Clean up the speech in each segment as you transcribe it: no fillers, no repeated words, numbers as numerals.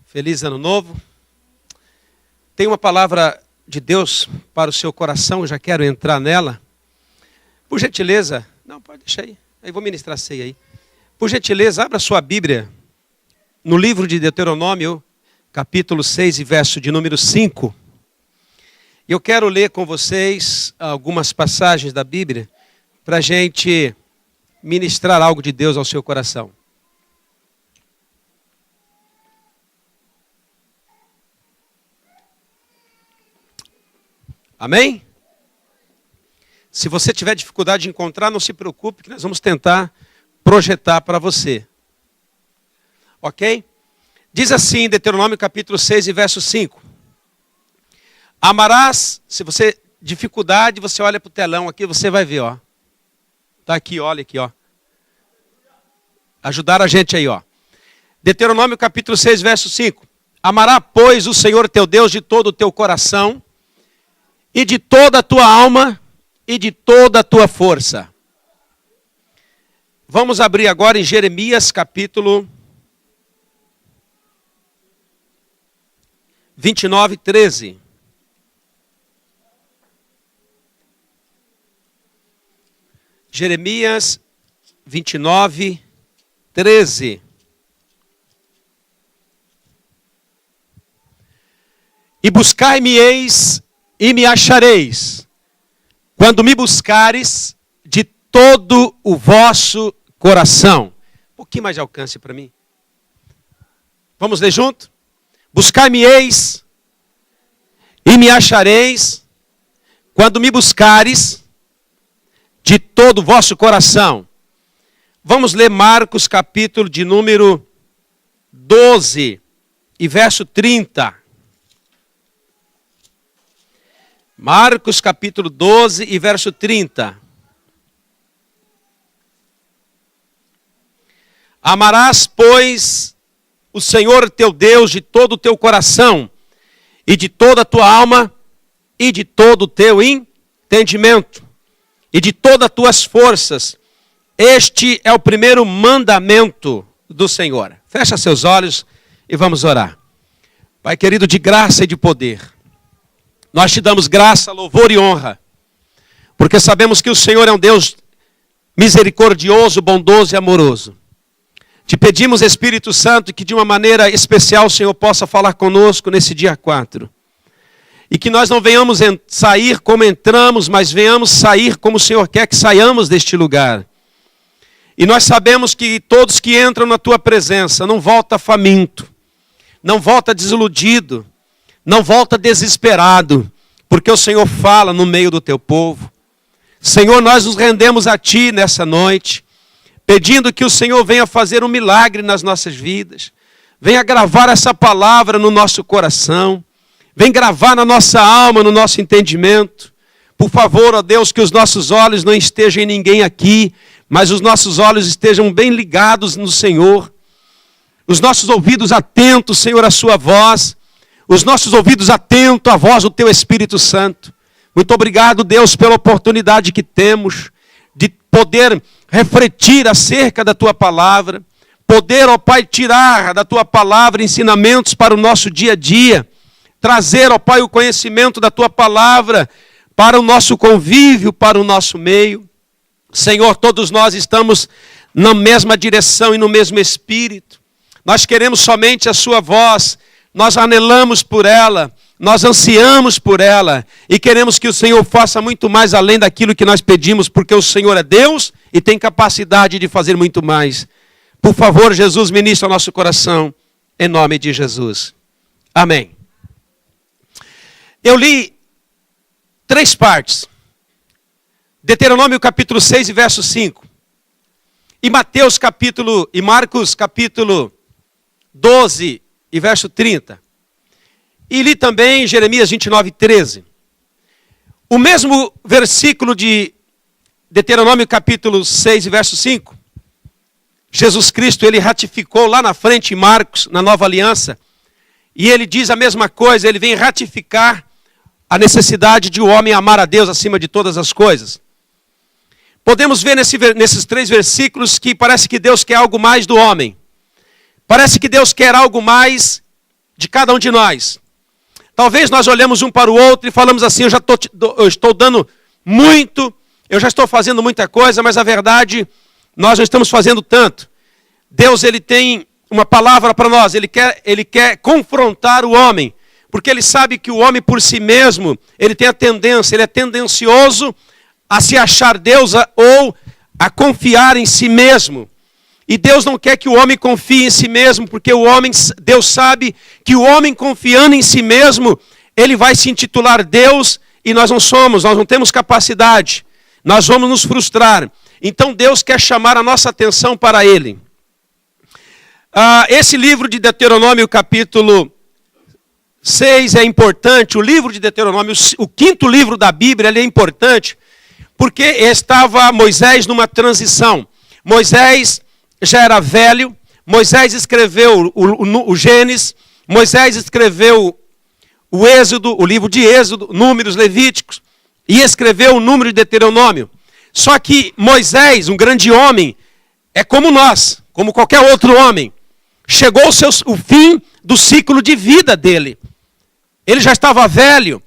Feliz ano novo. Tem uma palavra de Deus para o seu coração, eu já quero entrar nela. Por gentileza, não, pode deixar aí. Aí vou ministrar a ceia aí. Por gentileza, abra sua Bíblia no livro de Deuteronômio, capítulo 6 e verso de número 5. Eu quero ler com vocês algumas passagens da Bíblia para a gente ministrar algo de Deus ao seu coração. Amém? Se você tiver dificuldade de encontrar, não se preocupe, que nós vamos tentar projetar para você. Ok? Diz assim em Deuteronômio capítulo 6 e verso 5. Amarás, se você dificuldade, você olha para o telão aqui, você vai ver, ó. Está aqui, olha aqui, ó. Ajudaram a gente aí, ó. Deuteronômio capítulo 6, verso 5. Amará, pois, o Senhor teu Deus de todo o teu coração, e de toda a tua alma, e de toda a tua força. Vamos abrir agora em Jeremias capítulo 29, 13. Jeremias 29, 13. E buscai-me-eis e me achareis, quando me buscares de todo o vosso coração. Um pouquinho mais de alcance para mim. Vamos ler junto? Buscai-me-eis e me achareis, quando me buscares de todo o vosso coração. Vamos ler Marcos capítulo de número 12 e verso 30. Marcos capítulo 12 e verso 30. Amarás, pois, o Senhor teu Deus de todo o teu coração, e de toda a tua alma, e de todo o teu entendimento, e de todas as tuas forças. Este é o primeiro mandamento do Senhor. Fecha seus olhos e vamos orar. Pai querido, de graça e de poder, nós te damos graça, louvor e honra, porque sabemos que o Senhor é um Deus misericordioso, bondoso e amoroso. Te pedimos, Espírito Santo, que de uma maneira especial o Senhor possa falar conosco nesse dia 4. E que nós não venhamos sair como entramos, mas venhamos sair como o Senhor quer que saiamos deste lugar. E nós sabemos que todos que entram na tua presença não voltam faminto, não voltam desiludido, não volta desesperado, porque o Senhor fala no meio do teu povo. Senhor, nós nos rendemos a ti nessa noite, pedindo que o Senhor venha fazer um milagre nas nossas vidas, venha gravar essa palavra no nosso coração, venha gravar na nossa alma, no nosso entendimento. Por favor, ó Deus, que os nossos olhos não estejam em ninguém aqui, mas os nossos olhos estejam bem ligados no Senhor, os nossos ouvidos atentos, Senhor, à sua voz, os nossos ouvidos atentos à voz do teu Espírito Santo. Muito obrigado, Deus, pela oportunidade que temos de poder refletir acerca da tua palavra, poder, ó Pai, tirar da tua palavra ensinamentos para o nosso dia a dia, trazer, ó Pai, o conhecimento da tua palavra para o nosso convívio, para o nosso meio. Senhor, todos nós estamos na mesma direção e no mesmo espírito. Nós queremos somente a sua voz. Nós anelamos por ela, nós ansiamos por ela e queremos que o Senhor faça muito mais além daquilo que nós pedimos, porque o Senhor é Deus e tem capacidade de fazer muito mais. Por favor, Jesus, ministra o nosso coração, em nome de Jesus. Amém. Eu li 3 partes. Deuteronômio capítulo 6 e verso 5. E Marcos capítulo 12 e verso 30. E li também Jeremias 29, 13. O mesmo versículo de Deuteronômio capítulo 6 e verso 5. Jesus Cristo, ele ratificou lá na frente em Marcos, na nova aliança. E ele diz a mesma coisa, ele vem ratificar a necessidade de o homem amar a Deus acima de todas as coisas. Podemos ver nesses 3 versículos que parece que Deus quer algo mais do homem. Parece que Deus quer algo mais de cada um de nós. Talvez nós olhemos um para o outro e falamos assim, eu estou dando muito, eu já estou fazendo muita coisa, mas a verdade, nós não estamos fazendo tanto. Deus, ele tem uma palavra para nós, ele quer confrontar o homem, porque ele sabe que o homem por si mesmo, ele tem a tendência, ele é tendencioso a se achar Deus ou a confiar em si mesmo. E Deus não quer que o homem confie em si mesmo, porque Deus sabe que o homem confiando em si mesmo, ele vai se intitular Deus e nós não temos capacidade, nós vamos nos frustrar. Então Deus quer chamar a nossa atenção para Ele. Esse livro de Deuteronômio, capítulo 6, é importante. O livro de Deuteronômio, o quinto livro da Bíblia, ele é importante, porque estava Moisés numa transição. Moisés já era velho, Moisés escreveu o Gênesis, Moisés escreveu o Êxodo, o livro de Êxodo, Números, Levíticos, e escreveu o número de Deuteronômio. Só que Moisés, um grande homem, é como nós, como qualquer outro homem. Chegou o fim do ciclo de vida dele. Ele já estava velho,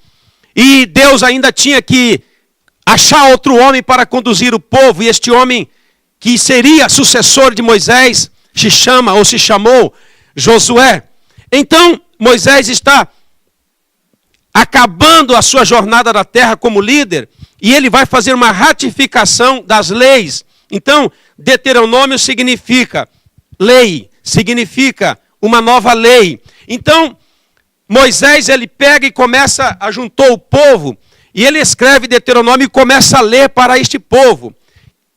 e Deus ainda tinha que achar outro homem para conduzir o povo, e este homem que seria sucessor de Moisés, se chamou Josué. Então, Moisés está acabando a sua jornada na terra como líder, e ele vai fazer uma ratificação das leis. Então, Deuteronômio significa lei, significa uma nova lei. Então, Moisés, ele pega e juntou o povo, e ele escreve Deuteronômio e começa a ler para este povo.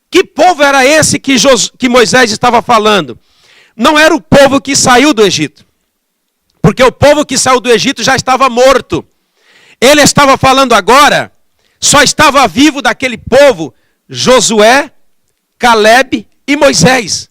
Que povo era esse que Moisés estava falando? Não era o povo que saiu do Egito. Porque o povo que saiu do Egito já estava morto. Ele estava falando agora, só estava vivo daquele povo Josué, Caleb e Moisés.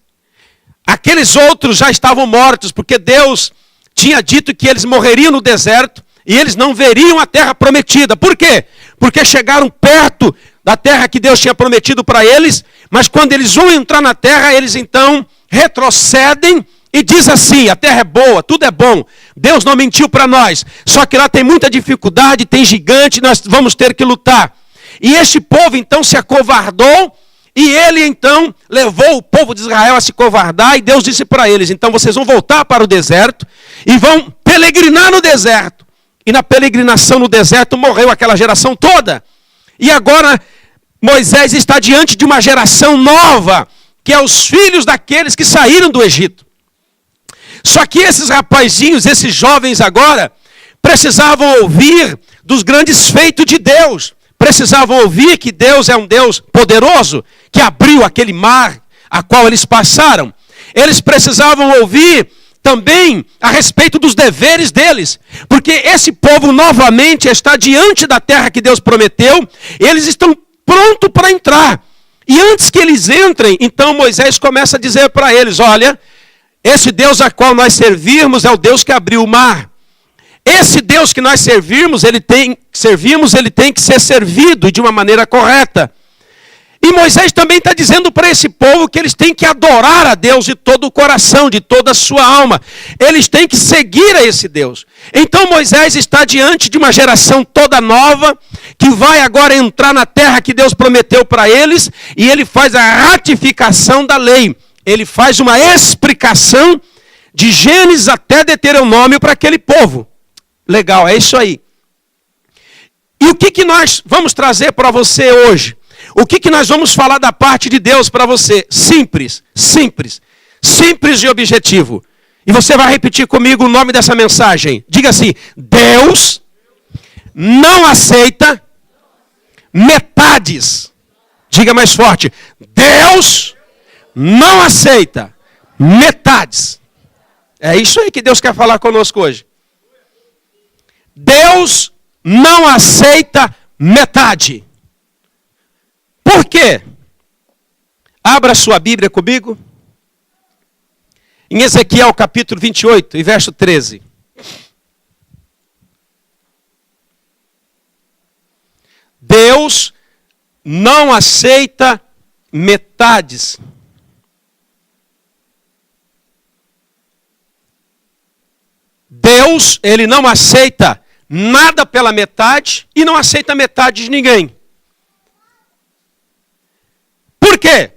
Aqueles outros já estavam mortos, porque Deus tinha dito que eles morreriam no deserto e eles não veriam a terra prometida. Por quê? Porque chegaram perto da terra que Deus tinha prometido para eles, mas quando eles vão entrar na terra, eles então retrocedem e diz assim, a terra é boa, tudo é bom, Deus não mentiu para nós, só que lá tem muita dificuldade, tem gigante, nós vamos ter que lutar. E este povo então se acovardou, e ele então levou o povo de Israel a se covardar, e Deus disse para eles, então vocês vão voltar para o deserto, e vão peregrinar no deserto. E na peregrinação no deserto morreu aquela geração toda. E agora Moisés está diante de uma geração nova, que é os filhos daqueles que saíram do Egito. Só que esses rapazinhos, esses jovens agora, precisavam ouvir dos grandes feitos de Deus. Precisavam ouvir que Deus é um Deus poderoso, que abriu aquele mar a qual eles passaram. Eles precisavam ouvir também a respeito dos deveres deles, porque esse povo novamente está diante da terra que Deus prometeu, eles estão prontos para entrar. E antes que eles entrem, então Moisés começa a dizer para eles, olha, esse Deus a qual nós servirmos é o Deus que abriu o mar. Esse Deus que nós servimos, ele tem que ser servido de uma maneira correta. E Moisés também está dizendo para esse povo que eles têm que adorar a Deus de todo o coração, de toda a sua alma. Eles têm que seguir a esse Deus. Então Moisés está diante de uma geração toda nova, que vai agora entrar na terra que Deus prometeu para eles, e ele faz a ratificação da lei. Ele faz uma explicação de Gênesis até Deuteronômio para aquele povo. Legal, é isso aí. E o que nós vamos trazer para você hoje? O que nós vamos falar da parte de Deus para você? Simples, simples, simples e objetivo. E você vai repetir comigo o nome dessa mensagem. Diga assim, Deus não aceita metades. Diga mais forte, Deus não aceita metades. É isso aí que Deus quer falar conosco hoje. Deus não aceita metade. Por quê? Abra sua Bíblia comigo. Em Ezequiel capítulo 28 e verso 13. Deus não aceita metades. Deus, ele não aceita nada pela metade e não aceita metade de ninguém. Por quê?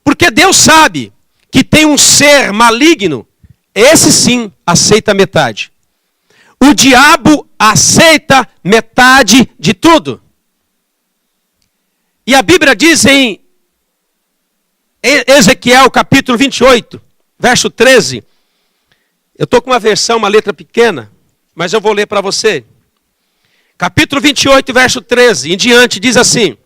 Porque Deus sabe que tem um ser maligno, esse sim aceita metade. O diabo aceita metade de tudo. E a Bíblia diz em Ezequiel capítulo 28, verso 13. Eu estou com uma versão, uma letra pequena, mas eu vou ler para você. Capítulo 28, verso 13, em diante, diz assim: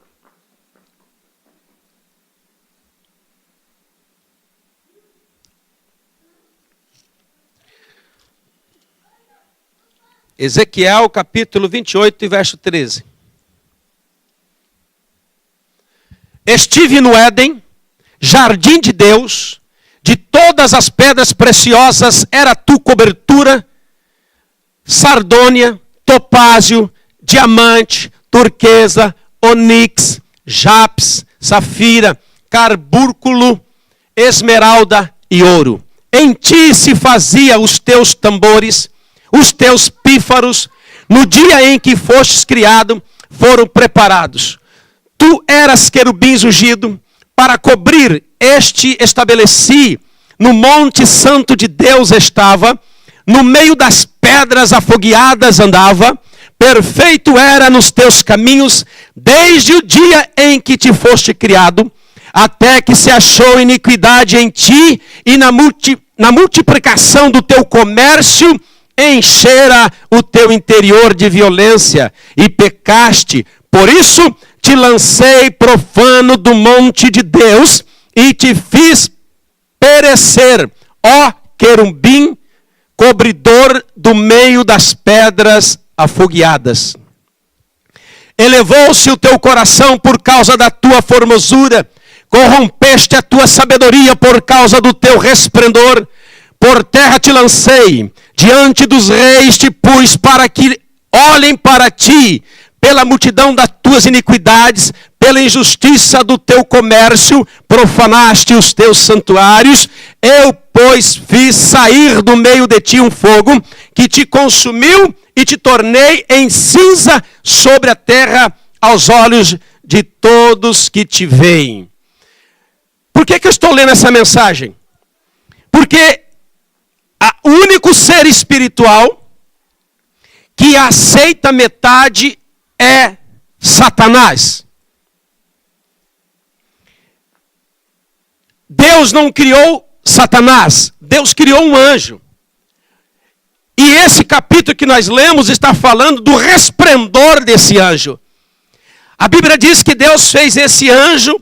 Ezequiel capítulo 28, verso 13. Estive no Éden, jardim de Deus, de todas as pedras preciosas era tu cobertura, sardônia, topázio, diamante, turquesa, onix, jaspis, safira, carbúnculo, esmeralda e ouro. Em ti se fazia os teus tambores, os teus pífaros, no dia em que fostes criado, foram preparados. Tu eras querubins ungido, para cobrir este estabeleci, no monte santo de Deus estava, no meio das pedras afogueadas andava, perfeito era nos teus caminhos, desde o dia em que te foste criado, até que se achou iniquidade em ti, e na multiplicação do teu comércio, enchera o teu interior de violência, e pecaste. Por isso te lancei profano do monte de Deus, e te fiz perecer, ó querubim, cobridor do meio das pedras afogueadas. Elevou-se o teu coração por causa da tua formosura, corrompeste a tua sabedoria por causa do teu resplendor. Por terra te lancei, diante dos reis te pus para que olhem para ti, pela multidão das tuas iniquidades, pela injustiça do teu comércio, profanaste os teus santuários. Eu, pois, fiz sair do meio de ti um fogo, que te consumiu e te tornei em cinza sobre a terra, aos olhos de todos que te veem. Por que eu estou lendo essa mensagem? Porque o único ser espiritual que aceita metade é Satanás. Deus não criou Satanás, Deus criou um anjo. E esse capítulo que nós lemos está falando do resplendor desse anjo. A Bíblia diz que Deus fez esse anjo,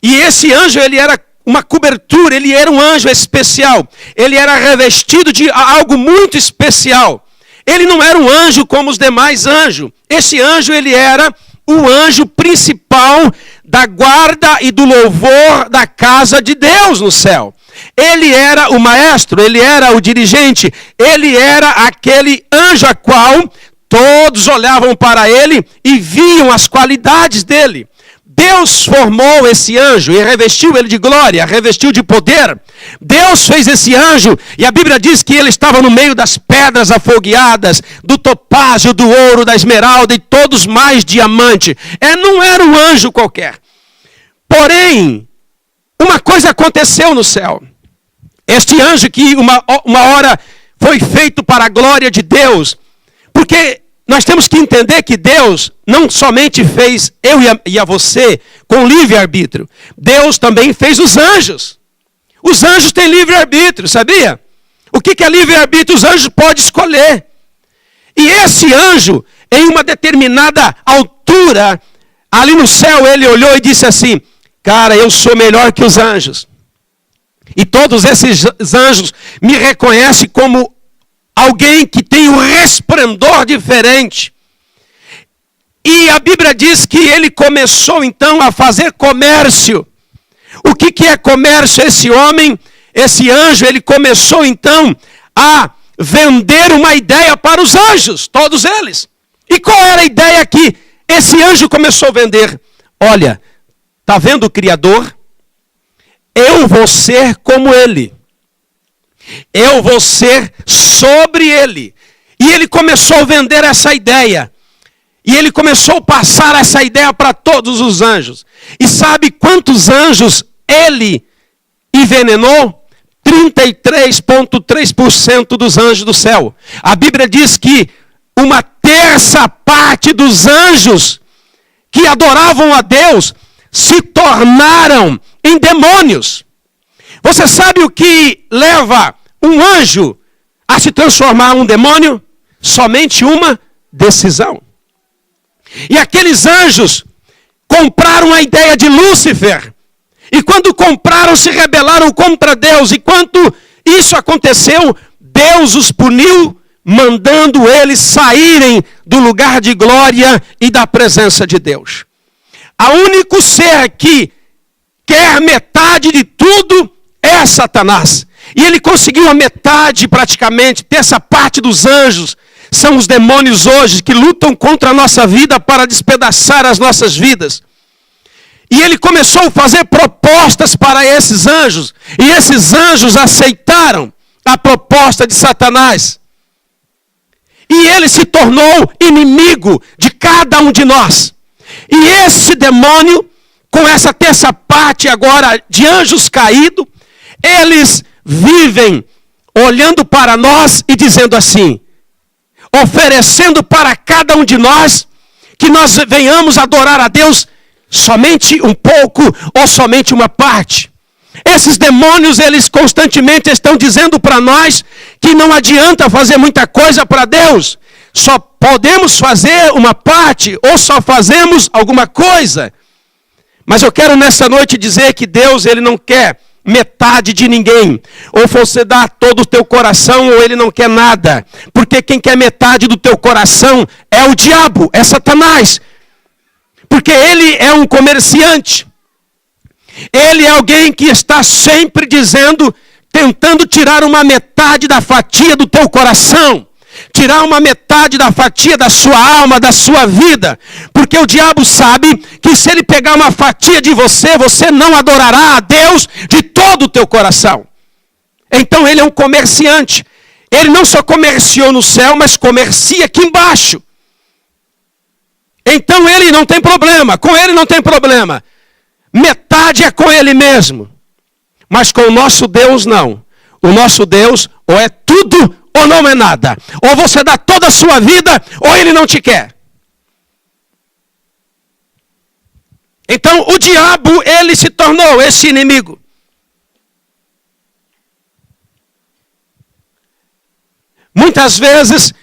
e esse anjo ele era uma cobertura, ele era um anjo especial. Ele era revestido de algo muito especial. Ele não era um anjo como os demais anjos. Esse anjo, ele era o anjo principal da guarda e do louvor da casa de Deus no céu. Ele era o maestro, ele era o dirigente, ele era aquele anjo a qual todos olhavam para ele e viam as qualidades dele. Deus formou esse anjo e revestiu ele de glória, revestiu de poder. Deus fez esse anjo e a Bíblia diz que ele estava no meio das pedras afogueadas, do topázio, do ouro, da esmeralda e todos mais diamante. Não era um anjo qualquer. Porém, uma coisa aconteceu no céu. Este anjo que uma hora foi feito para a glória de Deus, porque nós temos que entender que Deus não somente fez eu e a você com livre-arbítrio. Deus também fez os anjos. Os anjos têm livre-arbítrio, sabia? O que é livre-arbítrio? Os anjos podem escolher. E esse anjo, em uma determinada altura, ali no céu, ele olhou e disse assim: cara, eu sou melhor que os anjos. E todos esses anjos me reconhecem como alguém que tem um resplendor diferente. E a Bíblia diz que ele começou então a fazer comércio. O que é comércio? Esse homem, esse anjo, ele começou então a vender uma ideia para os anjos, todos eles. E qual era a ideia que esse anjo começou a vender? Olha, está vendo o Criador? Eu vou ser como ele. Eu vou ser sobre ele. E ele começou a vender essa ideia. E ele começou a passar essa ideia para todos os anjos. E sabe quantos anjos ele envenenou? 33,3% dos anjos do céu. A Bíblia diz que uma terça parte dos anjos que adoravam a Deus se tornaram em demônios. Você sabe o que leva um anjo a se transformar em um demônio? Somente uma decisão. E aqueles anjos compraram a ideia de Lúcifer. E quando compraram, se rebelaram contra Deus. E quando isso aconteceu, Deus os puniu, mandando eles saírem do lugar de glória e da presença de Deus. O único ser que quer metade de tudo é Satanás. E ele conseguiu a metade praticamente, terça parte dos anjos. São os demônios hoje que lutam contra a nossa vida para despedaçar as nossas vidas. E ele começou a fazer propostas para esses anjos. E esses anjos aceitaram a proposta de Satanás. E ele se tornou inimigo de cada um de nós. E esse demônio, com essa terça parte agora de anjos caídos, eles vivem olhando para nós e dizendo assim, oferecendo para cada um de nós que nós venhamos adorar a Deus somente um pouco ou somente uma parte. Esses demônios, eles constantemente estão dizendo para nós que não adianta fazer muita coisa para Deus. Só podemos fazer uma parte ou só fazemos alguma coisa. Mas eu quero nessa noite dizer que Deus, ele não quer metade de ninguém. Ou você dá todo o teu coração ou ele não quer nada. Porque quem quer metade do teu coração é o diabo, é Satanás. Porque ele é um comerciante. Ele é alguém que está sempre dizendo, tentando tirar uma metade da fatia do teu coração. Tirar uma metade da fatia da sua alma, da sua vida. Porque o diabo sabe que se ele pegar uma fatia de você, você não adorará a Deus de todo o teu coração. Então ele é um comerciante. Ele não só comerciou no céu, mas comercia aqui embaixo. Então ele não tem problema, com ele não tem problema. Metade é com ele mesmo. Mas com o nosso Deus não. O nosso Deus ou é tudo ou não é nada. Ou você dá toda a sua vida ou ele não te quer. Então o diabo, ele se tornou esse inimigo. Muitas vezes,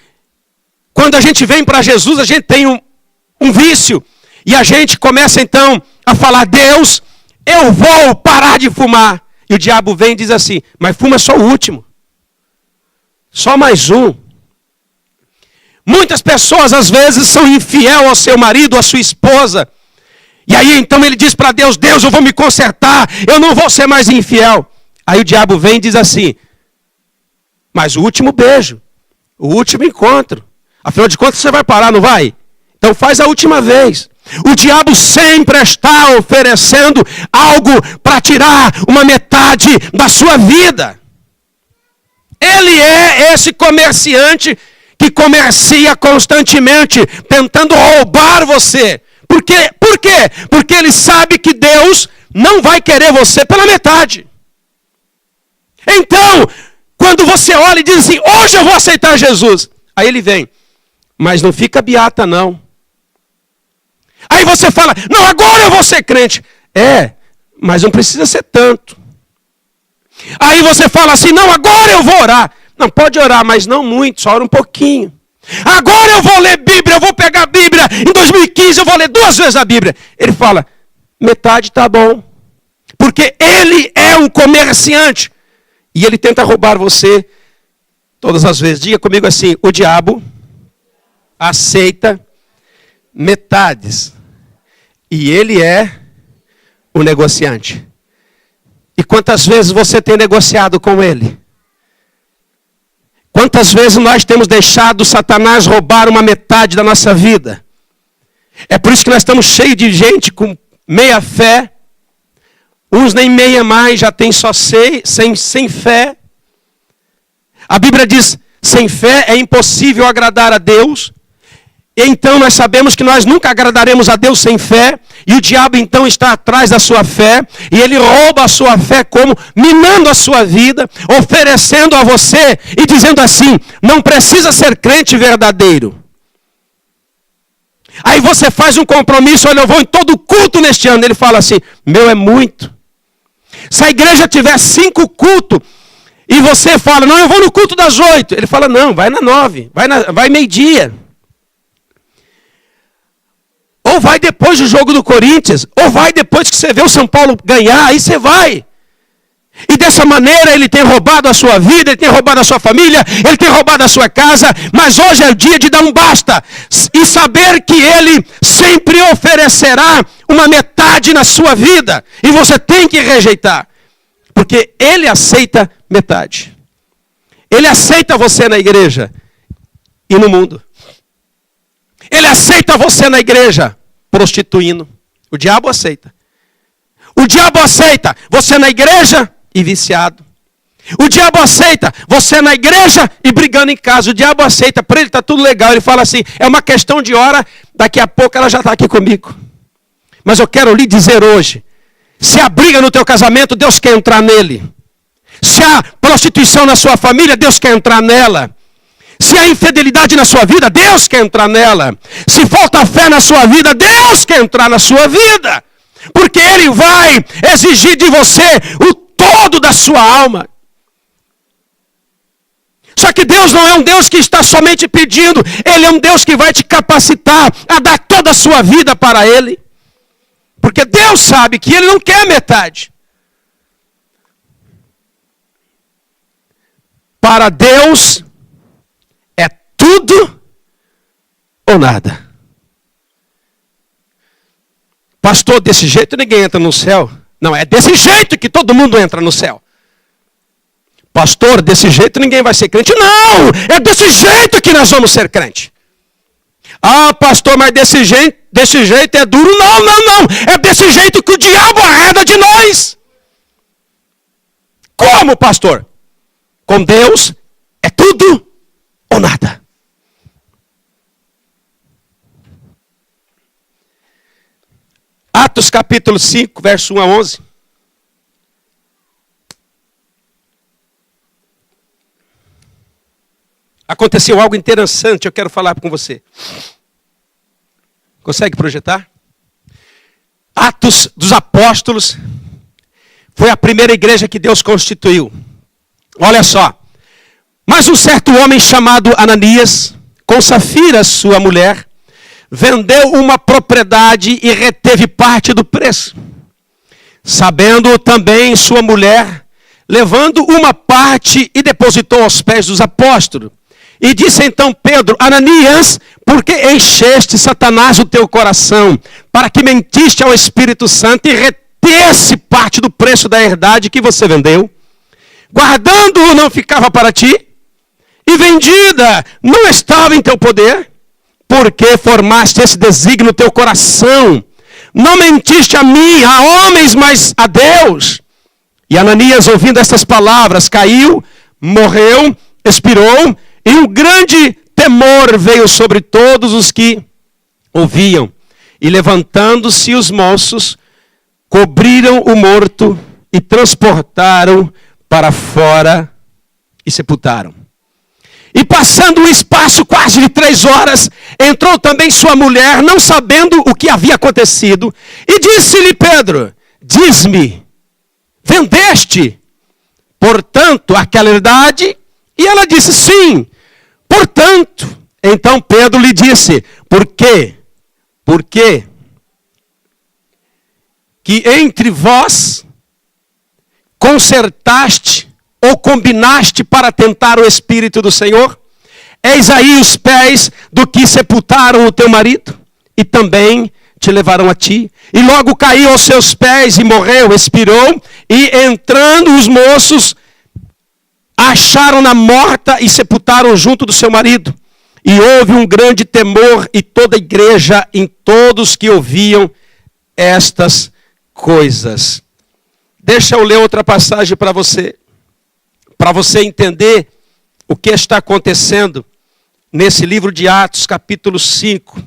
quando a gente vem para Jesus, a gente tem um vício. E a gente começa então a falar, Deus, eu vou parar de fumar. E o diabo vem e diz assim, mas fuma só o último. Só mais um. Muitas pessoas às vezes são infiel ao seu marido, à sua esposa. E aí então ele diz para Deus, Deus, eu vou me consertar, eu não vou ser mais infiel. Aí o diabo vem e diz assim, mas o último beijo, o último encontro. Afinal de contas você vai parar, não vai? Então faz a última vez. O diabo sempre está oferecendo algo para tirar uma metade da sua vida. Ele é esse comerciante que comercia constantemente, tentando roubar você. Por quê? Porque ele sabe que Deus não vai querer você pela metade. Então, quando você olha e diz assim, hoje eu vou aceitar Jesus. Aí ele vem, mas não fica beata não. Aí você fala, não, agora eu vou ser crente. Mas não precisa ser tanto. Aí você fala assim, não, agora eu vou orar. Não, pode orar, mas não muito, só ora um pouquinho. Agora eu vou ler Bíblia, eu vou pegar a Bíblia. Em 2015 eu vou ler 2 vezes a Bíblia. Ele fala, metade tá bom. Porque ele é um comerciante. E ele tenta roubar você todas as vezes. Diga comigo assim, o diabo aceita metades. E ele é o negociante. E quantas vezes você tem negociado com ele? Quantas vezes nós temos deixado Satanás roubar uma metade da nossa vida? É por isso que nós estamos cheios de gente com meia fé. Uns nem meia mais, já tem só sem fé. A Bíblia diz, sem fé é impossível agradar a Deus. Então nós sabemos que nós nunca agradaremos a Deus sem fé. E o diabo então está atrás da sua fé. E ele rouba a sua fé como? Minando a sua vida, oferecendo a você e dizendo assim, não precisa ser crente verdadeiro. Aí você faz um compromisso, olha, eu vou em todo culto neste ano. Ele fala assim, meu é muito. Se a igreja tiver 5 cultos, e você fala, não, eu vou no culto das 8. Ele fala, não, vai na 9, vai meio-dia. Ou vai depois do jogo do Corinthians, ou vai depois que você vê o São Paulo ganhar, aí você vai. E dessa maneira ele tem roubado a sua vida, ele tem roubado a sua família, ele tem roubado a sua casa, mas hoje é o dia de dar um basta. E saber que ele sempre oferecerá uma metade na sua vida. E você tem que rejeitar. Porque ele aceita metade. Ele aceita você na igreja e no mundo. Ele aceita você na igreja prostituindo. O diabo aceita. O diabo aceita você na igreja e viciado. O diabo aceita você na igreja e brigando em casa. O diabo aceita, para ele está tudo legal. Ele fala assim, é uma questão de hora, daqui a pouco ela já está aqui comigo. Mas eu quero lhe dizer hoje, se há briga no teu casamento, Deus quer entrar nele. Se há prostituição na sua família, Deus quer entrar nela. Se há infidelidade na sua vida, Deus quer entrar nela. Se falta fé na sua vida, Deus quer entrar na sua vida. Porque Ele vai exigir de você o todo da sua alma. Só que Deus não é um Deus que está somente pedindo. Ele é um Deus que vai te capacitar a dar toda a sua vida para Ele. Porque Deus sabe que Ele não quer metade. Para Deus é tudo ou nada. Pastor, desse jeito ninguém entra no céu. Não, é desse jeito que todo mundo entra no céu. Pastor, desse jeito ninguém vai ser crente. Não, é desse jeito que nós vamos ser crente. Ah, pastor, mas desse jeito é duro. Não, não, não. É desse jeito que o diabo arreda de nós. Como, pastor? Com Deus é tudo ou nada. Atos capítulo 5, verso 1 a 11. Aconteceu algo interessante, eu quero falar com você. Consegue projetar? Atos dos Apóstolos foi a primeira igreja que Deus constituiu. Olha só. Mas um certo homem chamado Ananias, com Safira, sua mulher, vendeu uma propriedade e reteve parte do preço. Sabendo também sua mulher, levando uma parte e depositou aos pés dos apóstolos. E disse então Pedro, Ananias, por que encheste Satanás o teu coração, para que mentiste ao Espírito Santo e retesse parte do preço da herdade que você vendeu? Guardando-o não ficava para ti, e vendida não estava em teu poder, porque formaste esse desígnio no teu coração. Não mentiste a mim, a homens, mas a Deus. E Ananias, ouvindo estas palavras, caiu, morreu, expirou, e um grande temor veio sobre todos os que ouviam. E levantando-se os moços, cobriram o morto e transportaram para fora e sepultaram. E passando um espaço quase de 3 horas, entrou também sua mulher, não sabendo o que havia acontecido, e disse-lhe Pedro, diz-me, vendeste, portanto, aquela herdade? E ela disse, sim, portanto. Então Pedro lhe disse, por quê? Por quê? Que entre vós concertaste ou combinaste para tentar o Espírito do Senhor? Eis aí os pés do que sepultaram o teu marido, e também te levarão a ti. E logo caiu aos seus pés e morreu, expirou, e entrando os moços, acharam-na morta e sepultaram junto do seu marido. E houve um grande temor e toda a igreja em todos que ouviam estas coisas. Deixa eu ler outra passagem para você entender o que está acontecendo nesse livro de Atos, capítulo 5.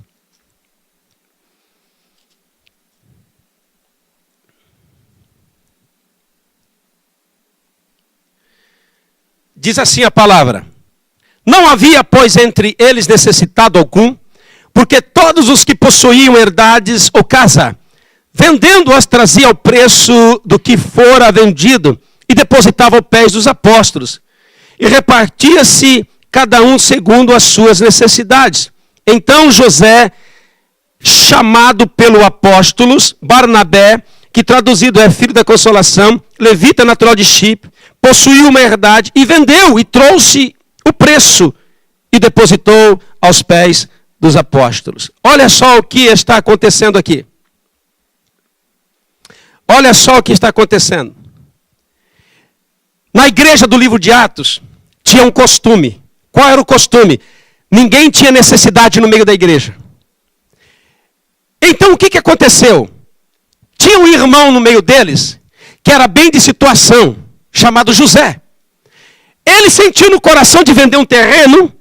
Diz assim a palavra: não havia, pois, entre eles necessitado algum, porque todos os que possuíam herdades ou casa, vendendo-as, trazia ao preço do que fora vendido e depositava aos pés dos apóstolos. E repartia-se cada um segundo as suas necessidades. Então José, chamado pelo apóstolos, Barnabé, que traduzido é filho da consolação, levita natural de Chipre, possuiu uma herdade e vendeu e trouxe o preço e depositou aos pés dos apóstolos. Olha só o que está acontecendo aqui. Olha só o que está acontecendo. Na igreja do livro de Atos, tinha um costume. Qual era o costume? Ninguém tinha necessidade no meio da igreja. Então o que aconteceu? Tinha um irmão no meio deles, que era bem de situação, chamado José. Ele sentiu no coração de vender um terreno,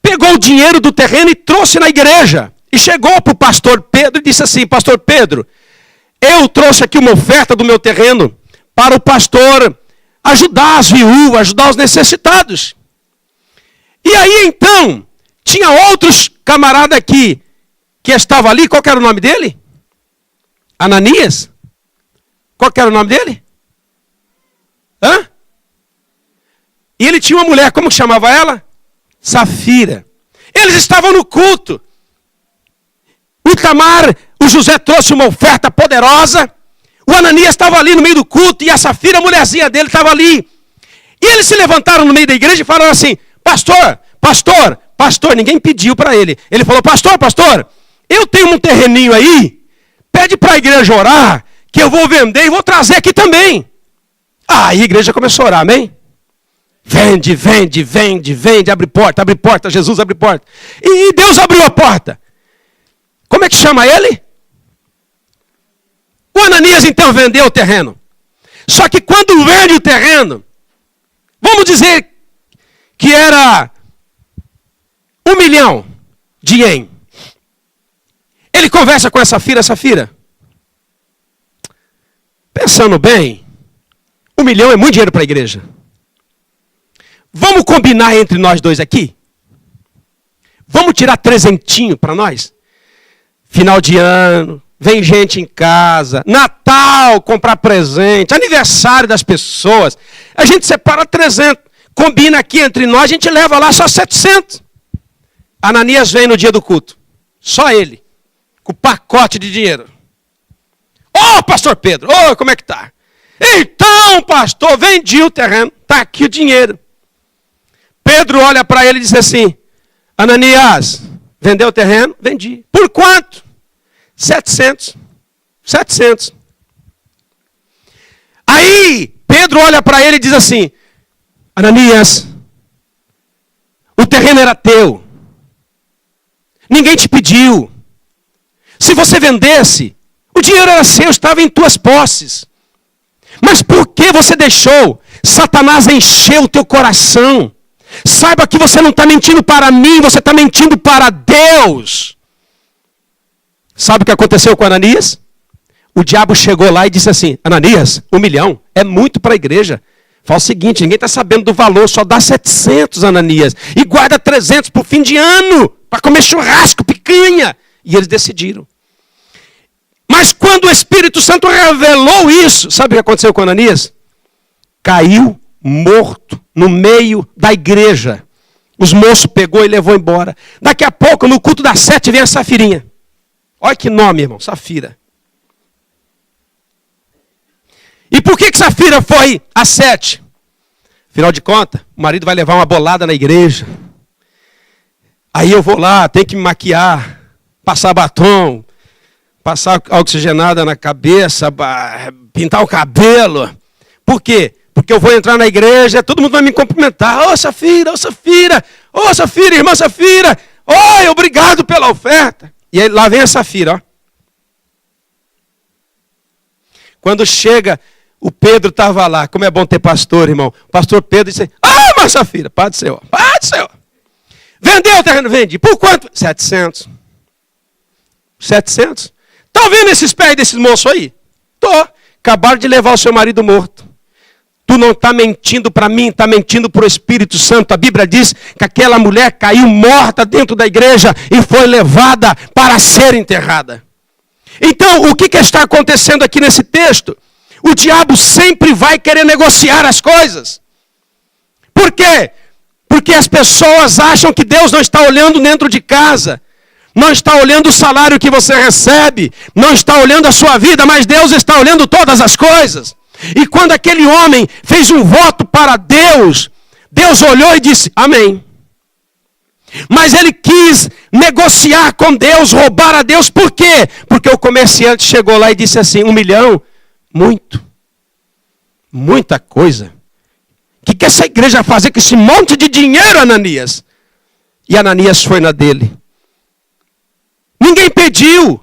pegou o dinheiro do terreno e trouxe na igreja. E chegou para o pastor Pedro e disse assim: pastor Pedro, eu trouxe aqui uma oferta do meu terreno para o pastor ajudar as viúvas, ajudar os necessitados. E aí então, tinha outros camaradas aqui que estavam ali. Qual que era o nome dele? Ananias? Qual que era o nome dele? Hã? E ele tinha uma mulher, como que chamava ela? Safira. Eles estavam no culto. O Itamar, o José trouxe uma oferta poderosa. O Ananias estava ali no meio do culto e a Safira, a mulherzinha dele, estava ali. E eles se levantaram no meio da igreja e falaram assim: pastor, pastor, pastor. Ninguém pediu para ele. Ele falou: pastor, pastor, eu tenho um terreninho aí. Pede para a igreja orar, que eu vou vender e vou trazer aqui também. Aí a igreja começou a orar, amém? Vende, vende, vende, vende, abre porta, Jesus abre porta. E Deus abriu a porta. Como é que chama ele? O Ananias então vendeu o terreno. Só que quando vende o terreno, vamos dizer que era 1 milhão de ien. Ele conversa com essa Safira. Pensando bem, 1 milhão é muito dinheiro para a igreja. Vamos combinar entre nós dois aqui? Vamos tirar 300 para nós? Final de ano, vem gente em casa, Natal, comprar presente, aniversário das pessoas. A gente separa 300, combina aqui entre nós, a gente leva lá só 700. Ananias vem no dia do culto, só ele, com o pacote de dinheiro. Ô, pastor Pedro, ô, como é que tá? Então, pastor, vendi o terreno, tá aqui o dinheiro. Pedro olha para ele e diz assim: Ananias, vendeu o terreno? Vendi. Por quanto? 700. 700. Aí, Pedro olha para ele e diz assim: Ananias, o terreno era teu. Ninguém te pediu. Se você vendesse, o dinheiro era seu, estava em tuas posses. Mas por que você deixou Satanás encher o teu coração? Saiba que você não está mentindo para mim, você está mentindo para Deus. Sabe o que aconteceu com Ananias? O diabo chegou lá e disse assim: Ananias, 1 milhão é muito para a igreja. Fala o seguinte: ninguém está sabendo do valor, só dá 700, Ananias. E guarda 300 para o fim de ano, para comer churrasco, picanha. E eles decidiram. Mas quando o Espírito Santo revelou isso, sabe o que aconteceu com Ananias? Caiu morto no meio da igreja. Os moços pegou e levou embora. Daqui a pouco, no culto das 7, vem a Safirinha. Olha que nome, irmão, Safira. E por que Safira foi às 7? Afinal de contas, o marido vai levar uma bolada na igreja. Aí eu vou lá, tenho que me maquiar, passar batom, passar oxigenada na cabeça, pintar o cabelo. Por quê? Porque eu vou entrar na igreja, todo mundo vai me cumprimentar. Ô Safira, ô Safira, ô Safira, irmã Safira. Oi, obrigado pela oferta. E aí, lá vem a Safira, ó. Quando chega, o Pedro estava lá. Como é bom ter pastor, irmão. O pastor Pedro disse: ah, Senhor, Safira. Paz do Senhor. Paz do Senhor. Vendeu o terreno? Vendi. Por quanto? 700. 700. Tá vendo esses pés desses moços aí? Tô. Acabaram de levar o seu marido morto. Tu não está mentindo para mim, está mentindo para o Espírito Santo. A Bíblia diz que aquela mulher caiu morta dentro da igreja e foi levada para ser enterrada. Então, o que está acontecendo aqui nesse texto? O diabo sempre vai querer negociar as coisas. Por quê? Porque as pessoas acham que Deus não está olhando dentro de casa. Não está olhando o salário que você recebe. Não está olhando a sua vida, mas Deus está olhando todas as coisas. E quando aquele homem fez um voto para Deus, Deus olhou e disse, amém. Mas ele quis negociar com Deus, roubar a Deus, por quê? Porque o comerciante chegou lá e disse assim, 1 milhão? Muito. Muita coisa. O que essa igreja vai fazer com esse monte de dinheiro, Ananias? E Ananias foi na dele. Ninguém pediu.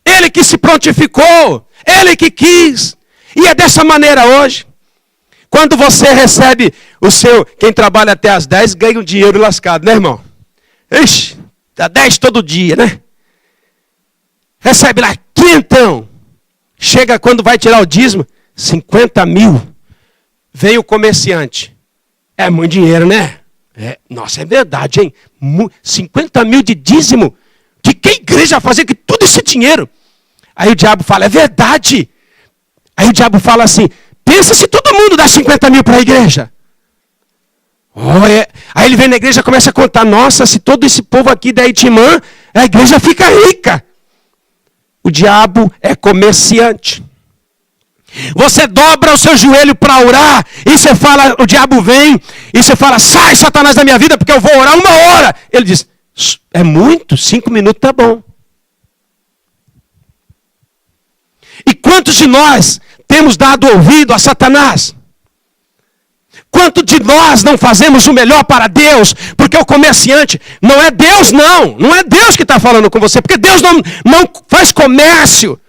Ele que se prontificou. Ele que quis. E é dessa maneira hoje. Quando você recebe o seu... Quem trabalha até às 10 ganha um dinheiro lascado, né, irmão? Ixi, dá 10 todo dia, né? Recebe lá 500. Chega quando vai tirar o dízimo, 50 mil. Vem o comerciante. É muito dinheiro, né? Nossa, é verdade, hein? 50 mil de dízimo. De que igreja vai fazer com todo esse dinheiro? Aí o diabo fala, é verdade. Aí o diabo fala assim, pensa se todo mundo dá 50 mil para a igreja. Aí ele vem na igreja e começa a contar, nossa, se todo esse povo aqui der Itimã, a igreja fica rica. O diabo é comerciante. Você dobra o seu joelho para orar, e você fala, o diabo vem, e você fala, sai Satanás da minha vida, porque eu vou orar 1 hora. Ele diz, é muito, 5 minutos tá bom. E quantos de nós temos dado ouvido a Satanás? Quanto de nós não fazemos o melhor para Deus? Porque o comerciante não é Deus, não. Não é Deus que está falando com você. Porque Deus não faz comércio.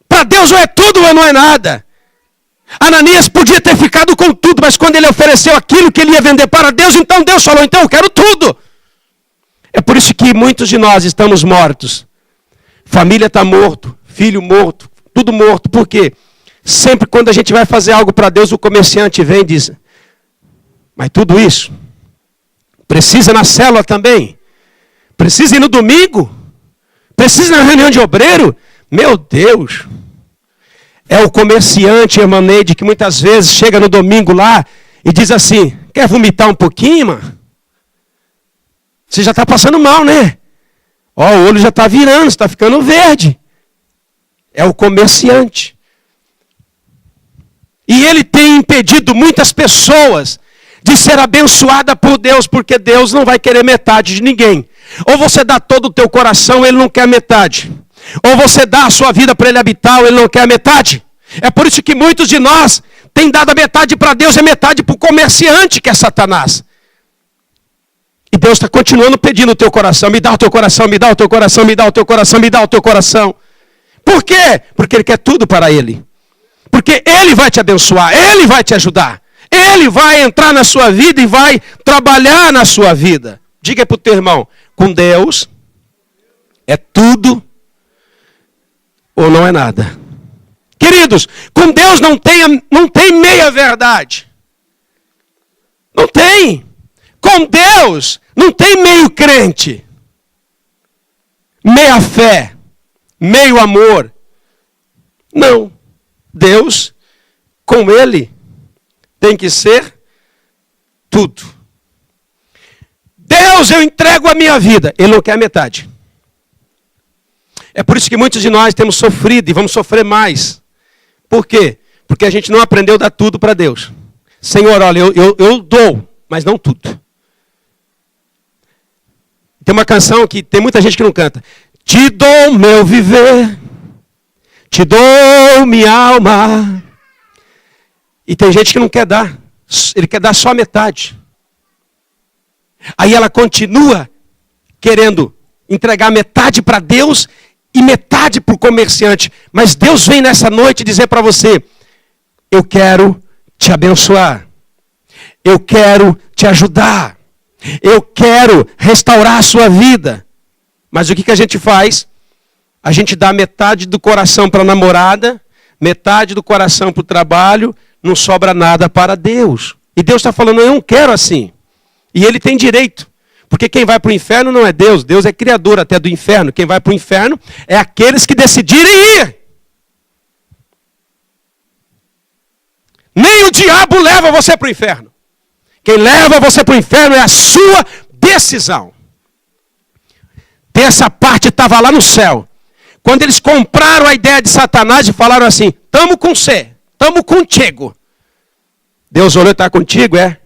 Para Deus ou é tudo ou não é nada. Ananias podia ter ficado com tudo, mas quando ele ofereceu aquilo que ele ia vender para Deus, então Deus falou, então eu quero tudo. É por isso que muitos de nós estamos mortos. Família está morto, filho morto, tudo morto. Por quê? Sempre quando a gente vai fazer algo para Deus, o comerciante vem e diz, mas tudo isso, precisa na célula também? Precisa ir no domingo? Precisa na reunião de obreiro? Meu Deus! É o comerciante, irmã Neide, que muitas vezes chega no domingo lá e diz assim, quer vomitar um pouquinho, mano? Você já está passando mal, né? Ó, o olho já está virando, está ficando verde. É o comerciante. E ele tem impedido muitas pessoas de ser abençoada por Deus, porque Deus não vai querer metade de ninguém. Ou você dá todo o teu coração, ele não quer metade. Ou você dá a sua vida para ele habitar, ou ele não quer a metade. É por isso que muitos de nós têm dado a metade para Deus e a metade para o comerciante, que é Satanás. E Deus está continuando pedindo o teu coração. Me dá o teu coração, me dá o teu coração, me dá o teu coração, me dá o teu coração. Por quê? Porque ele quer tudo para ele. Porque ele vai te abençoar, ele vai te ajudar. Ele vai entrar na sua vida e vai trabalhar na sua vida. Diga para o teu irmão, com Deus é tudo ou não é nada. Queridos, com Deus não tem meia verdade. Não tem. Com Deus não tem meio crente. Meia fé. Meio amor. Não. Deus, com Ele, tem que ser tudo. Deus, eu entrego a minha vida. Ele não quer a metade. É por isso que muitos de nós temos sofrido e vamos sofrer mais. Por quê? Porque a gente não aprendeu a dar tudo para Deus. Senhor, olha, eu dou, mas não tudo. Tem uma canção que tem muita gente que não canta. Te dou meu viver, te dou minha alma. E tem gente que não quer dar. Ele quer dar só a metade. Aí ela continua querendo entregar metade para Deus e metade para o comerciante. Mas Deus vem nessa noite dizer para você, eu quero te abençoar. eu quero te ajudar. Eu quero restaurar a sua vida. Mas o que a gente faz? A gente dá metade do coração para a namorada, metade do coração para o trabalho, não sobra nada para Deus. E Deus está falando, eu não quero assim. E Ele tem direito. Porque quem vai para o inferno não é Deus. Deus é criador até do inferno. Quem vai para o inferno é aqueles que decidirem ir. Nem o diabo leva você para o inferno. Quem leva você para o inferno é a sua decisão. Essa parte estava lá no céu. Quando eles compraram a ideia de Satanás e falaram assim, estamos com você, estamos contigo. Deus olhou e está contigo, é?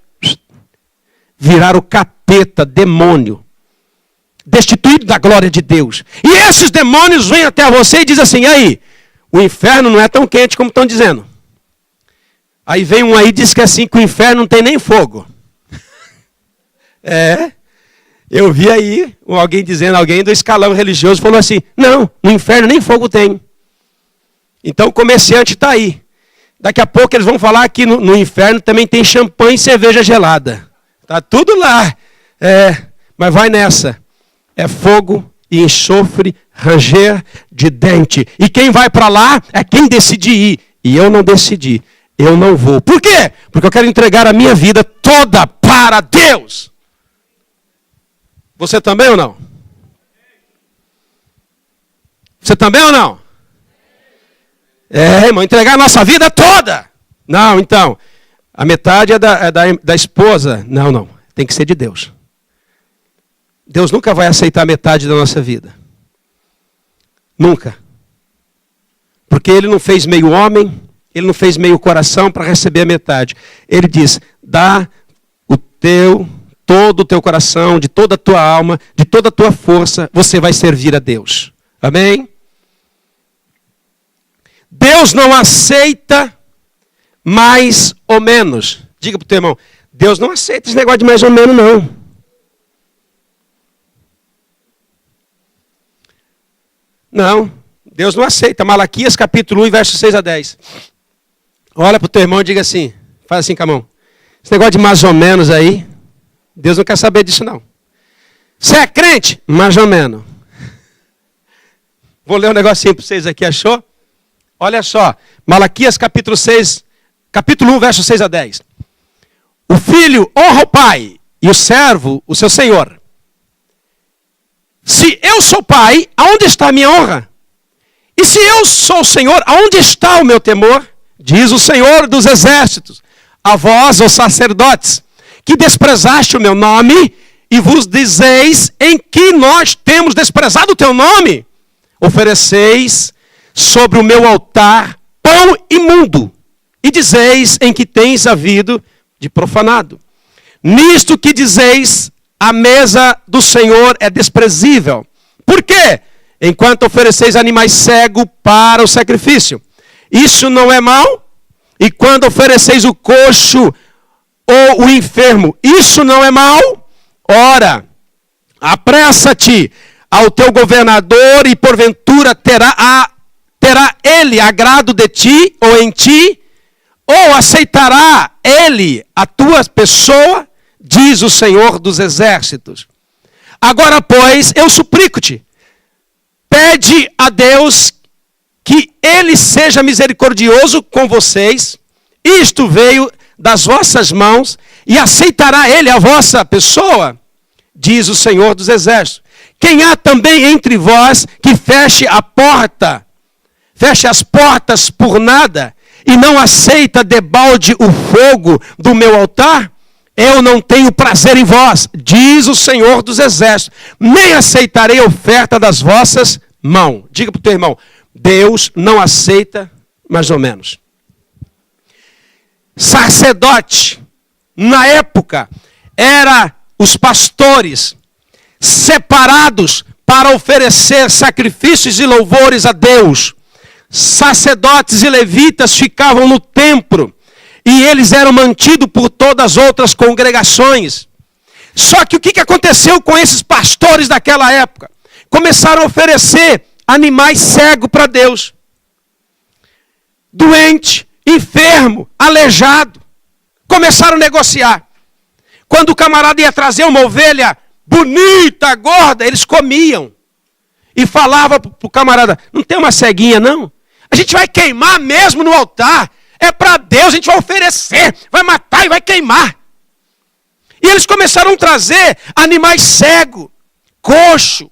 Viraram capeta, demônio. Destituído da glória de Deus. E esses demônios vêm até você e dizem assim, e aí, o inferno não é tão quente como estão dizendo. Aí vem um aí e diz que assim, que o inferno não tem nem fogo. Eu vi aí alguém dizendo, alguém do escalão religioso falou assim, não, no inferno nem fogo tem. Então o comerciante está aí. Daqui a pouco eles vão falar que no inferno também tem champanhe e cerveja gelada. Está tudo lá. Mas vai nessa. É fogo e enxofre, ranger de dente. E quem vai para lá é quem decide ir. E eu não decidi. Eu não vou. Por quê? Porque eu quero entregar a minha vida toda para Deus. Você também ou não? Você também ou não? Irmão, entregar a nossa vida toda. Não, então, a metade é da esposa. Não, tem que ser de Deus. Deus nunca vai aceitar metade da nossa vida. Nunca. Porque Ele não fez meio homem, Ele não fez meio coração para receber a metade. Ele diz, dá todo o teu coração, de toda a tua alma, de toda a tua força, você vai servir a Deus. Amém? Deus não aceita mais ou menos. Diga para o teu irmão, Deus não aceita esse negócio de mais ou menos, não. Não, Deus não aceita. Malaquias capítulo 1, verso 6 a 10. Olha para o teu irmão e diga assim, faz assim com a mão. Esse negócio de mais ou menos aí, Deus não quer saber disso não. Você é crente? Mais ou menos. Vou ler um negocinho para vocês aqui, achou? Olha só, Malaquias capítulo 1, verso 6 a 10. O filho honra o pai e o servo o seu senhor. Se eu sou pai, aonde está a minha honra? E se eu sou o Senhor, aonde está o meu temor? Diz o Senhor dos exércitos, a vós, os sacerdotes, que desprezaste o meu nome, e vos dizeis em que nós temos desprezado o teu nome. Ofereceis sobre o meu altar pão imundo, e dizeis em que tens havido de profanado. Nisto que dizeis, a mesa do Senhor é desprezível. Por quê? Enquanto ofereceis animais cegos para o sacrifício. Isso não é mal? E quando ofereceis o coxo ou o enfermo, isso não é mal? Ora, apressa-te ao teu governador e porventura terá ele agrado de ti ou em ti? Ou aceitará ele a tua pessoa? Diz o Senhor dos exércitos. Agora, pois, eu suplico-te, pede a Deus que ele seja misericordioso com vocês. Isto veio das vossas mãos, e aceitará ele a vossa pessoa, diz o Senhor dos exércitos. Quem há também entre vós que feche as portas por nada, e não aceita debalde o fogo do meu altar? Eu não tenho prazer em vós, diz o Senhor dos exércitos, nem aceitarei a oferta das vossas mãos. Diga para o teu irmão, Deus não aceita mais ou menos. Sacerdote, na época, era os pastores separados para oferecer sacrifícios e louvores a Deus. Sacerdotes e levitas ficavam no templo e eles eram mantidos por todas as outras congregações. Só que o que aconteceu com esses pastores daquela época? Começaram a oferecer animais cegos para Deus. Doente, enfermo, aleijado. Começaram a negociar. Quando o camarada ia trazer uma ovelha bonita, gorda, eles comiam. E falava para o camarada, não tem uma ceguinha não? A gente vai queimar mesmo no altar. É para Deus, a gente vai oferecer, vai matar e vai queimar. E eles começaram a trazer animais cegos, coxo,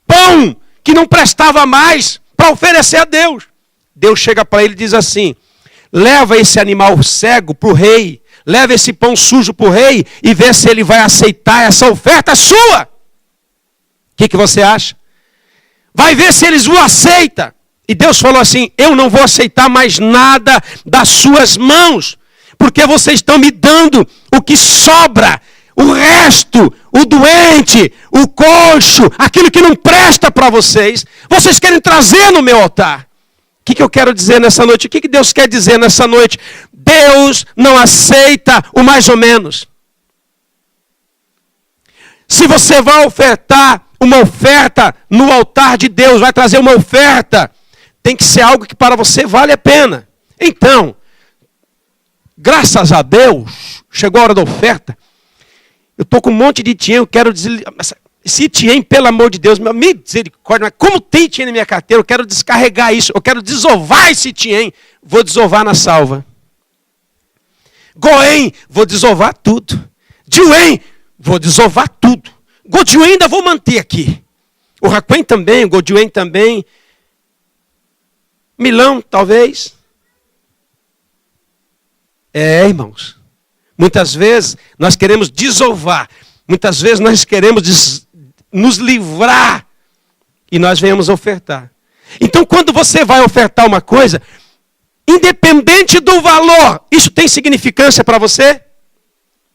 pão que não prestava mais para oferecer a Deus. Deus chega para ele e diz assim, leva esse animal cego para o rei, leva esse pão sujo para o rei e vê se ele vai aceitar essa oferta sua. O que você acha? Vai ver se eles o aceitam. E Deus falou assim, eu não vou aceitar mais nada das suas mãos, porque vocês estão me dando o que sobra, o resto, o doente, o coxo, aquilo que não presta para vocês, vocês querem trazer no meu altar. O que eu quero dizer nessa noite? O que Deus quer dizer nessa noite? Deus não aceita o mais ou menos. Se você vai ofertar uma oferta no altar de Deus, vai trazer uma oferta, tem que ser algo que para você vale a pena. Então, graças a Deus, chegou a hora da oferta. Eu estou com um monte de dinheiro, eu quero dizer, esse dinheiro, pelo amor de Deus, meu misericórdia, mas como tem dinheiro na minha carteira, eu quero descarregar isso, eu quero desovar esse dinheiro, vou desovar na salva. Goém, vou desovar tudo. Diuém, vou desovar tudo. Godiuém ainda vou manter aqui. O Raquém também, o Godiuém também. Milão, talvez. Irmãos. Muitas vezes nós queremos desovar. Muitas vezes nós queremos nos livrar. E nós venhamos ofertar. Então quando você vai ofertar uma coisa, independente do valor, isso tem significância para você?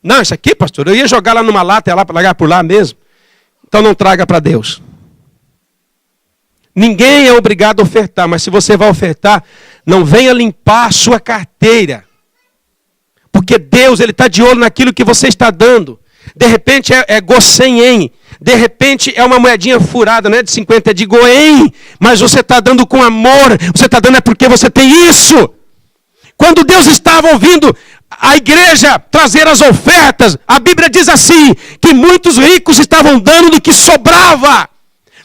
Não, isso aqui, pastor, eu ia jogar lá numa lata, ia lá para largar por lá mesmo. Então não traga para Deus. Ninguém é obrigado a ofertar, mas se você vai ofertar, não venha limpar a sua carteira. Porque Deus, Ele está de olho naquilo que você está dando. De repente é Gosenhem, de repente é uma moedinha furada, não é de 50, é de Goém. Mas você está dando com amor, você está dando é porque você tem isso. Quando Deus estava ouvindo a igreja trazer as ofertas, a Bíblia diz assim, que muitos ricos estavam dando do que sobrava.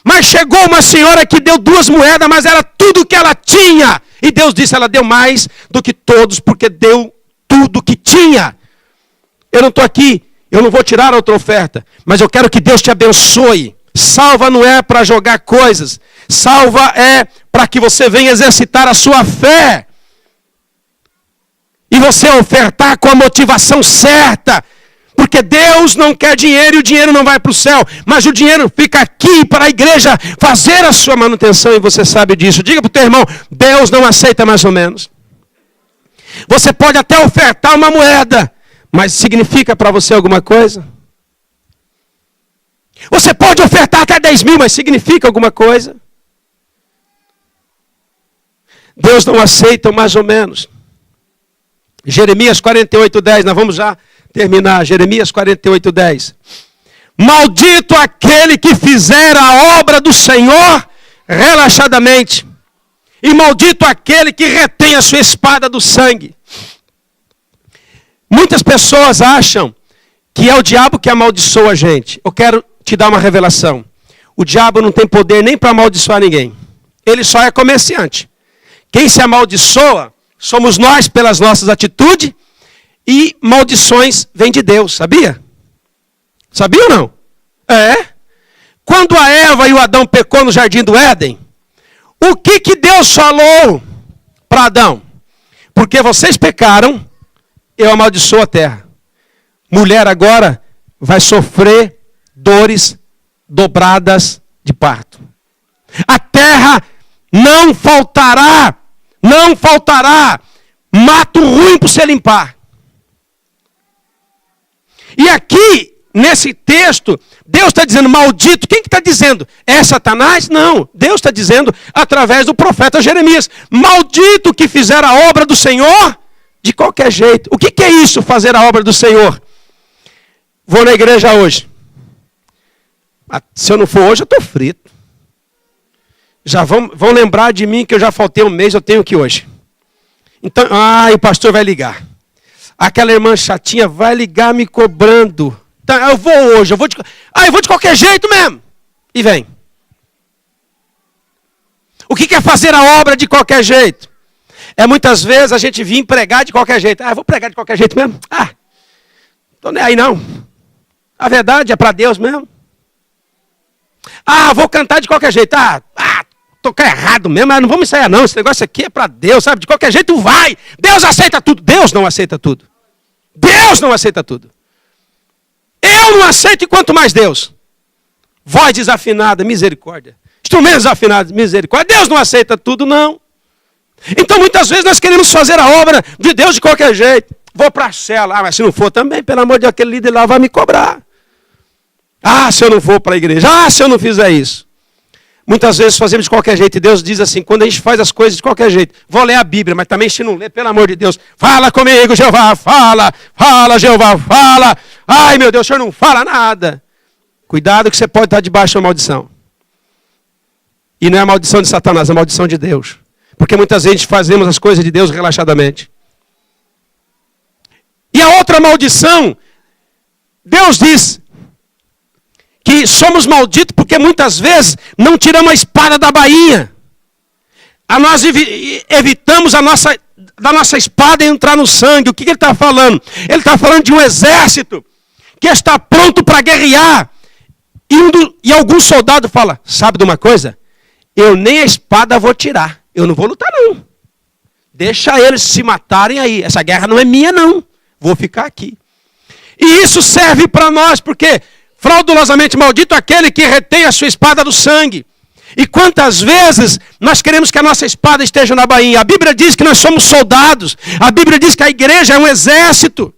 Mas chegou uma senhora que deu 2 moedas, mas era tudo que ela tinha. E Deus disse, ela deu mais do que todos, porque deu tudo que tinha. Eu não estou aqui, eu não vou tirar outra oferta, mas eu quero que Deus te abençoe. Salva não é para jogar coisas, salva é para que você venha exercitar a sua fé. E você ofertar com a motivação certa. Porque Deus não quer dinheiro e o dinheiro não vai para o céu. Mas o dinheiro fica aqui para a igreja fazer a sua manutenção e você sabe disso. Diga para o teu irmão, Deus não aceita mais ou menos. Você pode até ofertar uma moeda, mas significa para você alguma coisa? Você pode ofertar até 10 mil, mas significa alguma coisa? Deus não aceita mais ou menos. Jeremias 48:10, nós vamos já terminar. Jeremias 48:10. Maldito aquele que fizer a obra do Senhor relaxadamente. E maldito aquele que retém a sua espada do sangue. Muitas pessoas acham que é o diabo que amaldiçoa a gente. Eu quero te dar uma revelação. O diabo não tem poder nem para amaldiçoar ninguém. Ele só é comerciante. Quem se amaldiçoa somos nós pelas nossas atitudes e maldições vêm de Deus, sabia? Sabia ou não? Quando a Eva e o Adão pecou no jardim do Éden, o que Deus falou para Adão? Porque vocês pecaram, eu amaldiçoo a terra. Mulher agora vai sofrer dores dobradas de parto. A terra não faltará mato ruim para você limpar. E aqui, nesse texto, Deus está dizendo maldito. Quem que está dizendo? É Satanás? Não. Deus está dizendo através do profeta Jeremias. Maldito que fizer a obra do Senhor de qualquer jeito. O que é isso, fazer a obra do Senhor? Vou na igreja hoje. Se eu não for hoje, eu estou frito. Já vão lembrar de mim que eu já faltei um mês, eu tenho que ir hoje. Então, o pastor vai ligar. Aquela irmã chatinha vai ligar me cobrando. Tá, eu vou hoje, eu vou de qualquer jeito mesmo. E vem. O que é fazer a obra de qualquer jeito? É muitas vezes a gente vir pregar de qualquer jeito. Eu vou pregar de qualquer jeito mesmo? Tô nem aí não. A verdade é para Deus mesmo. Vou cantar de qualquer jeito. Tocar errado mesmo, mas não vamos ensaiar não. Esse negócio aqui é para Deus, sabe? De qualquer jeito vai. Deus aceita tudo. Deus não aceita tudo. Deus não aceita tudo. Eu não aceito e quanto mais Deus. Voz desafinada, misericórdia. Instrumentos desafinados, misericórdia. Deus não aceita tudo, não. Então muitas vezes nós queremos fazer a obra de Deus de qualquer jeito. Vou para a cela. Mas se não for também, pelo amor de Deus, aquele líder lá vai me cobrar. Se eu não for para a igreja. Se eu não fizer isso. Muitas vezes fazemos de qualquer jeito. E Deus diz assim, quando a gente faz as coisas de qualquer jeito. Vou ler a Bíblia, mas também se não ler, pelo amor de Deus. Fala comigo, Jeová, fala. Fala, Jeová, fala. Ai, meu Deus, o Senhor não fala nada. Cuidado que você pode estar debaixo de uma maldição. E não é a maldição de Satanás, é a maldição de Deus. Porque muitas vezes fazemos as coisas de Deus relaxadamente. E a outra maldição, Deus diz que somos malditos porque muitas vezes não tiramos a espada da bainha. Nós evitamos da nossa espada entrar no sangue. O que ele está falando? Ele está falando de um exército que está pronto para guerrear. E algum soldado fala, sabe de uma coisa? Eu nem a espada vou tirar. Eu não vou lutar não. Deixa eles se matarem aí. Essa guerra não é minha não. Vou ficar aqui. E isso serve para nós, porque fraudulosamente maldito aquele que retém a sua espada do sangue. E quantas vezes nós queremos que a nossa espada esteja na bainha? A Bíblia diz que nós somos soldados. A Bíblia diz que a igreja é um exército.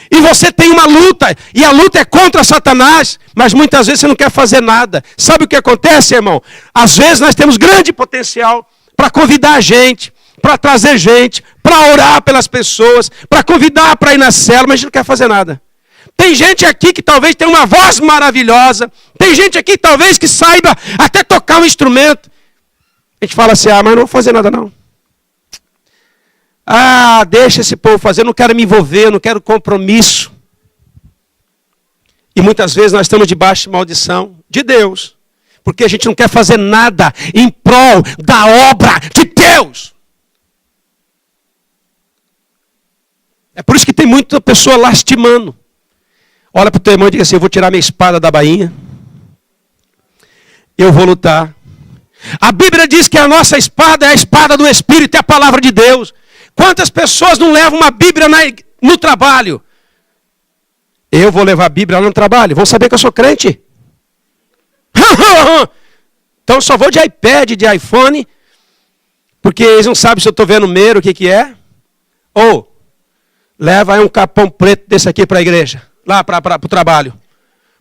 E você tem uma luta, e a luta é contra Satanás, mas muitas vezes você não quer fazer nada. Sabe o que acontece, irmão? Às vezes nós temos grande potencial para convidar a gente, para trazer gente, para orar pelas pessoas, para convidar para ir na célula, mas a gente não quer fazer nada. Tem gente aqui que talvez tenha uma voz maravilhosa, tem gente aqui talvez que saiba até tocar um instrumento. A gente fala assim, mas não vou fazer nada não. Deixa esse povo fazer, eu não quero me envolver, eu não quero compromisso. E muitas vezes nós estamos debaixo de maldição de Deus. Porque a gente não quer fazer nada em prol da obra de Deus. É por isso que tem muita pessoa lastimando. Olha para o teu irmão e diga assim, eu vou tirar minha espada da bainha. Eu vou lutar. A Bíblia diz que a nossa espada é a espada do Espírito, é a palavra de Deus. Quantas pessoas não levam uma Bíblia no trabalho? Eu vou levar a Bíblia no trabalho. Vão saber que eu sou crente. Então só vou de iPad, de iPhone. Porque eles não sabem se eu estou vendo meiro, o que é. Ou, leva aí um capão preto desse aqui para a igreja. Lá para o trabalho.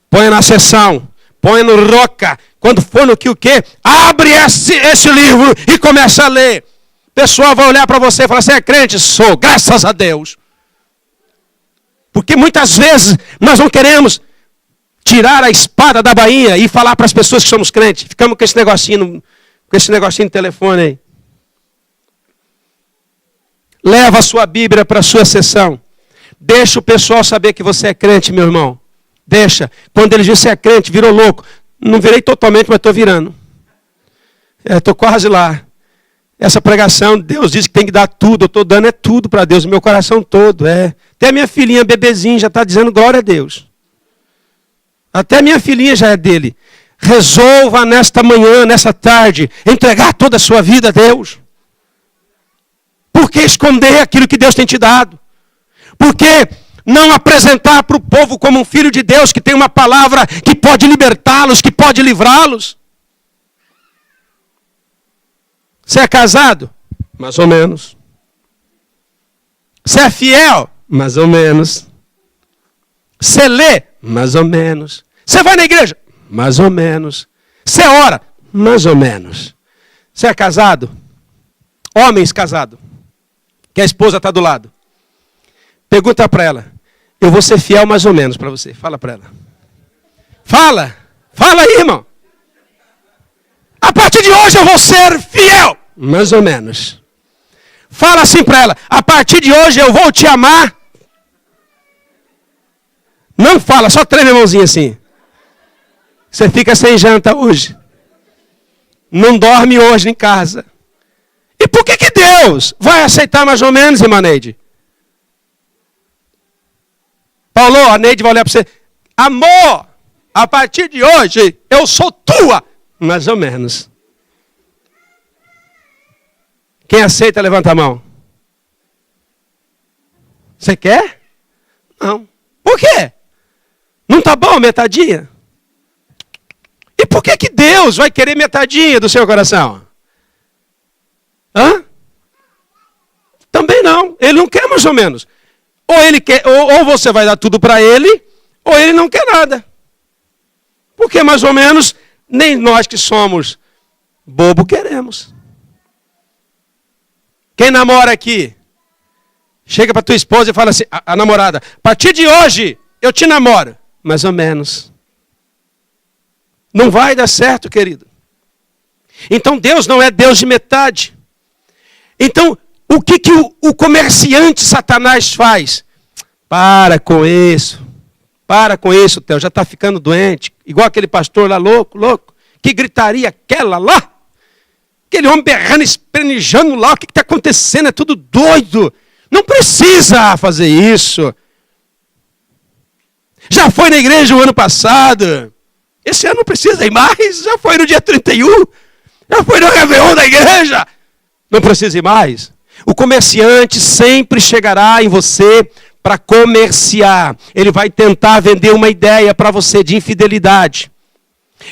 Põe na sessão. Põe no roca. Quando for no que o quê? Abre esse livro e começa a ler. O pessoal vai olhar para você e falar, você é crente? Sou, graças a Deus. Porque muitas vezes nós não queremos tirar a espada da bainha e falar para as pessoas que somos crentes. Ficamos com esse negocinho no telefone aí. Leva a sua Bíblia para a sua sessão. Deixa o pessoal saber que você é crente, meu irmão. Deixa. Quando ele diz que você é crente, virou louco. Não virei totalmente, mas estou virando. Estou quase lá. Essa pregação, Deus diz que tem que dar tudo. Eu estou dando tudo para Deus, meu coração todo. Até a minha filhinha, bebezinha, já está dizendo glória a Deus. Até a minha filhinha já é dele. Resolva nesta manhã, nessa tarde, entregar toda a sua vida a Deus. Por que esconder aquilo que Deus tem te dado? Por que não apresentar para o povo como um filho de Deus que tem uma palavra que pode libertá-los, que pode livrá-los? Você é casado? Mais ou menos. Você é fiel? Mais ou menos. Você lê? Mais ou menos. Você vai na igreja? Mais ou menos. Você ora? Mais ou menos. Você é casado? Homens casados. Que a esposa está do lado. Pergunta para ela. Eu vou ser fiel mais ou menos para você. Fala para ela. Fala. Fala aí, irmão. A partir de hoje eu vou ser fiel. Mais ou menos. Fala assim para ela. A partir de hoje eu vou te amar Não fala, só treme a mãozinha assim. Você fica sem janta hoje. Não dorme hoje em casa. E por que Deus vai aceitar mais ou menos, irmã Neide? Paulo, a Neide vai olhar para você. Amor, a partir de hoje, eu sou tua. Mais ou menos. Quem aceita, levanta a mão. Você quer? Não. Por quê? Não tá bom metadinha? E por que Deus vai querer metadinha do seu coração? Hã? Também não. Ele não quer mais ou menos. Ou ele quer, ou você vai dar tudo para ele, ou ele não quer nada. Porque mais ou menos nem nós que somos bobo queremos. Quem namora aqui, chega para tua esposa e fala assim, a namorada, a partir de hoje eu te namoro. Mais ou menos. Não vai dar certo, querido. Então Deus não é Deus de metade. Então, o que o comerciante Satanás faz? Para com isso. Para com isso, Theo. Já está ficando doente. Igual aquele pastor lá, louco. Que gritaria aquela lá. Aquele homem berrando, esperneando lá. O que está acontecendo? É tudo doido. Não precisa fazer isso. Já foi na igreja o ano passado. Esse ano não precisa ir mais. Já foi no dia 31. Já foi no Réveillon da igreja. Não precisa ir mais. O comerciante sempre chegará em você para comerciar. Ele vai tentar vender uma ideia para você de infidelidade.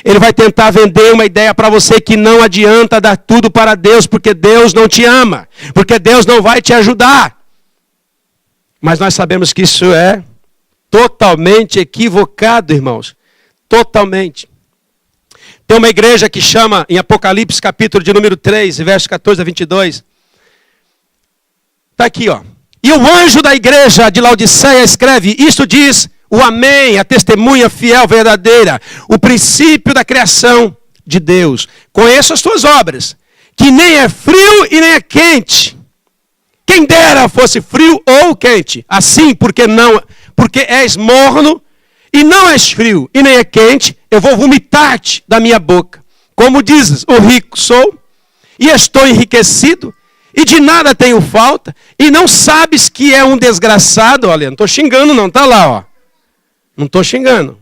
Ele vai tentar vender uma ideia para você que não adianta dar tudo para Deus, porque Deus não te ama. Porque Deus não vai te ajudar. Mas nós sabemos que isso é totalmente equivocado, irmãos. Totalmente. Tem uma igreja que chama, em Apocalipse, capítulo de número 3, versos 14 a 22. Está aqui, ó. E o anjo da igreja de Laodiceia escreve, isto diz o Amém, a testemunha fiel, verdadeira, o princípio da criação de Deus. Conheço as tuas obras, que nem é frio e nem é quente. Quem dera fosse frio ou quente. Assim, porque és morno e não és frio e nem é quente, eu vou vomitar-te da minha boca. Como dizes, o rico sou e estou enriquecido e de nada tenho falta e não sabes que é um desgraçado. Olha, não estou xingando não, tá lá, ó. Não estou xingando.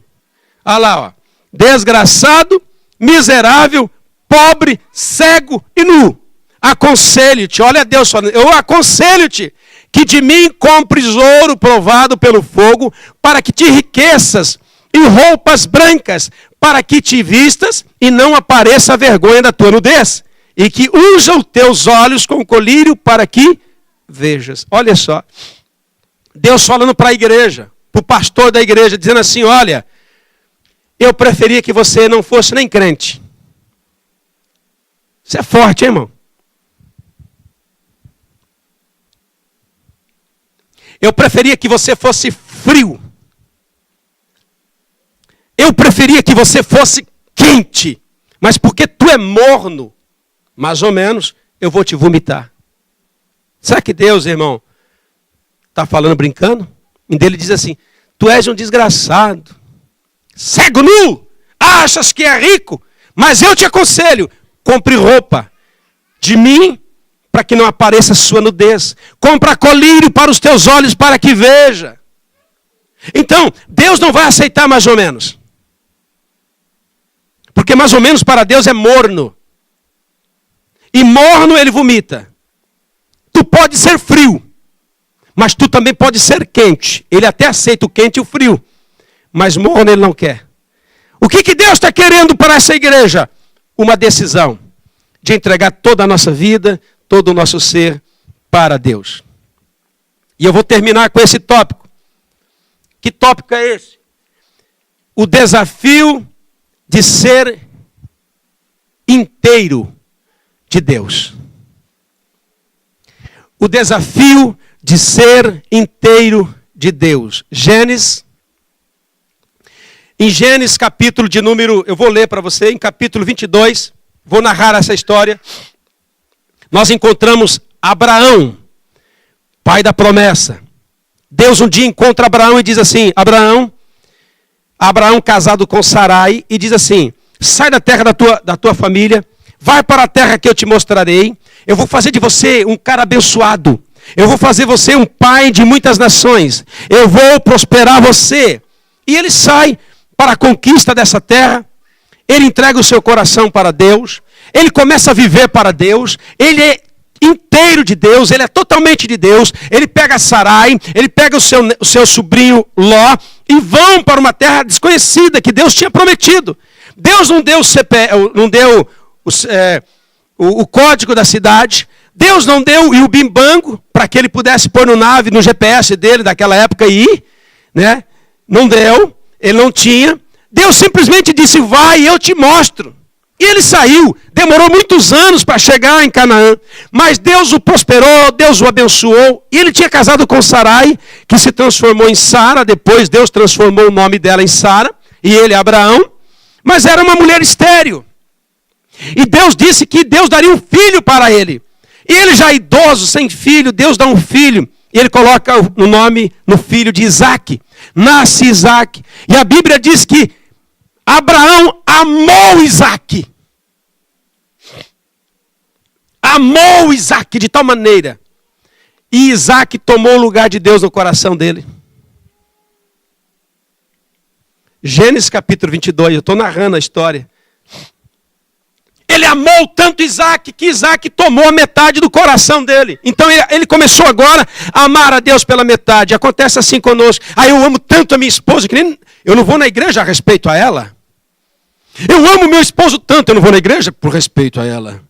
Olha lá, ó. Desgraçado, miserável, pobre, cego e nu. Aconselho-te, olha Deus falando, eu aconselho-te que de mim compres ouro provado pelo fogo, para que te enriqueças e roupas brancas, para que te vistas e não apareça a vergonha da tua nudez, e que unja os teus olhos com colírio para que vejas. Olha só, Deus falando para a igreja, para o pastor da igreja, dizendo assim, olha, eu preferia que você não fosse nem crente. Isso é forte, hein, irmão? Eu preferia que você fosse frio. Eu preferia que você fosse quente. Mas porque tu é morno, mais ou menos, eu vou te vomitar. Será que Deus, irmão, está falando brincando? E dele diz assim, tu és um desgraçado, cego nu, achas que é rico, mas eu te aconselho, compre roupa de mim, para que não apareça sua nudez. Compra colírio para os teus olhos, para que veja. Então, Deus não vai aceitar mais ou menos. Porque mais ou menos para Deus é morno. E morno ele vomita. Tu pode ser frio, mas tu também pode ser quente. Ele até aceita o quente e o frio. Mas morno ele não quer. O que Deus está querendo para essa igreja? Uma decisão de entregar toda a nossa vida, todo o nosso ser para Deus. E eu vou terminar com esse tópico. Que tópico é esse? O desafio de ser inteiro de Deus. O desafio de ser inteiro de Deus. Em Gênesis capítulo de número, eu vou ler para você, em capítulo 22, vou narrar essa história. Nós encontramos Abraão, pai da promessa. Deus um dia encontra Abraão e diz assim, Abraão, Abraão casado com Sarai, e diz assim: sai da terra da tua família, vai para a terra que eu te mostrarei, eu vou fazer de você um cara abençoado, eu vou fazer você um pai de muitas nações, eu vou prosperar você. E ele sai para a conquista dessa terra, ele entrega o seu coração para Deus, ele começa a viver para Deus, ele é inteiro de Deus, ele é totalmente de Deus. Ele pega Sarai, ele pega o seu sobrinho Ló e vão para uma terra desconhecida que Deus tinha prometido. Deus não deu o código da cidade, Deus não deu o bimbango para que ele pudesse pôr no GPS dele daquela época e ir, né? Não deu, ele não tinha. Deus simplesmente disse: vai, eu te mostro. E ele saiu, demorou muitos anos para chegar em Canaã, mas Deus o prosperou, Deus o abençoou, e ele tinha casado com Sarai, que se transformou em Sara, depois Deus transformou o nome dela em Sara, e ele Abraão, mas era uma mulher estéril. E Deus disse que Deus daria um filho para ele. E ele já idoso, sem filho, Deus dá um filho, e ele coloca o nome no filho de Isaque. Nasce Isaque, e a Bíblia diz que Abraão amou Isaque. Amou Isaque de tal maneira. E Isaque tomou o lugar de Deus no coração dele. Gênesis capítulo 22, eu estou narrando a história. Ele amou tanto Isaque, que Isaque tomou a metade do coração dele. Então ele começou agora a amar a Deus pela metade. Acontece assim conosco. Eu amo tanto a minha esposa, que nem eu não vou na igreja a respeito a ela. Eu amo meu esposo tanto, eu não vou na igreja por respeito a ela.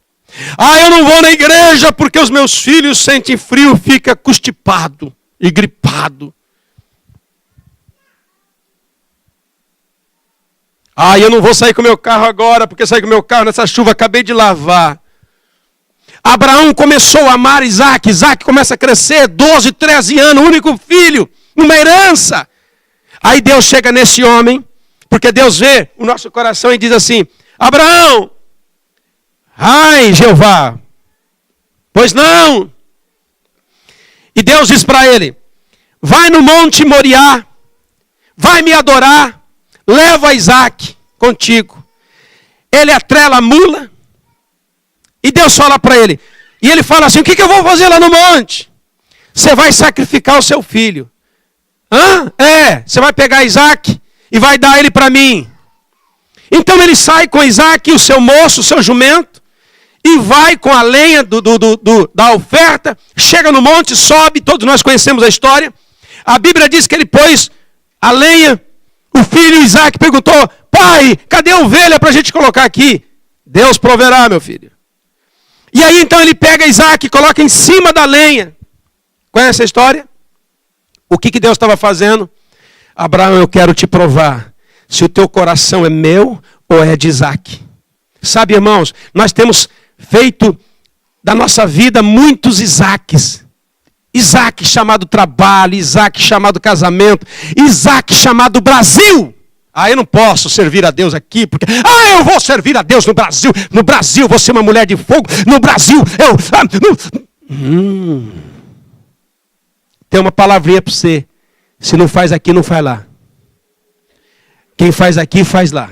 Eu não vou na igreja porque os meus filhos sentem frio, fica constipado e gripado. Eu não vou sair com meu carro agora, porque sair com meu carro nessa chuva, acabei de lavar. Abraão começou a amar Isaque, Isaque começa a crescer, 12, 13 anos, único filho, uma herança. Aí Deus chega nesse homem, porque Deus vê o nosso coração e diz assim: Abraão, ai Jeová, pois não. E Deus diz para ele: vai no monte Moriá, vai me adorar, leva Isaque contigo. Ele atrela a mula, e Deus fala para ele, e ele fala assim: o que eu vou fazer lá no monte? Você vai sacrificar o seu filho. Você vai pegar Isaque e vai dar ele para mim. Então ele sai com Isaque, o seu moço, o seu jumento, e vai com a lenha da oferta, chega no monte, sobe, todos nós conhecemos a história. A Bíblia diz que ele pôs a lenha, o filho Isaque perguntou: pai, cadê a ovelha para a gente colocar aqui? Deus proverá, meu filho. E aí então ele pega Isaque e coloca em cima da lenha. Conhece a história? O que Deus estava fazendo? Abraão, eu quero te provar se o teu coração é meu ou é de Isaque. Sabe, irmãos, nós temos feito da nossa vida muitos Isaques. Isaque chamado trabalho, Isaque chamado casamento, Isaque chamado Brasil. Eu não posso servir a Deus aqui, porque eu vou servir a Deus no Brasil. No Brasil eu vou ser uma mulher de fogo. No Brasil Tem uma palavrinha para você. Se não faz aqui, não faz lá. Quem faz aqui, faz lá.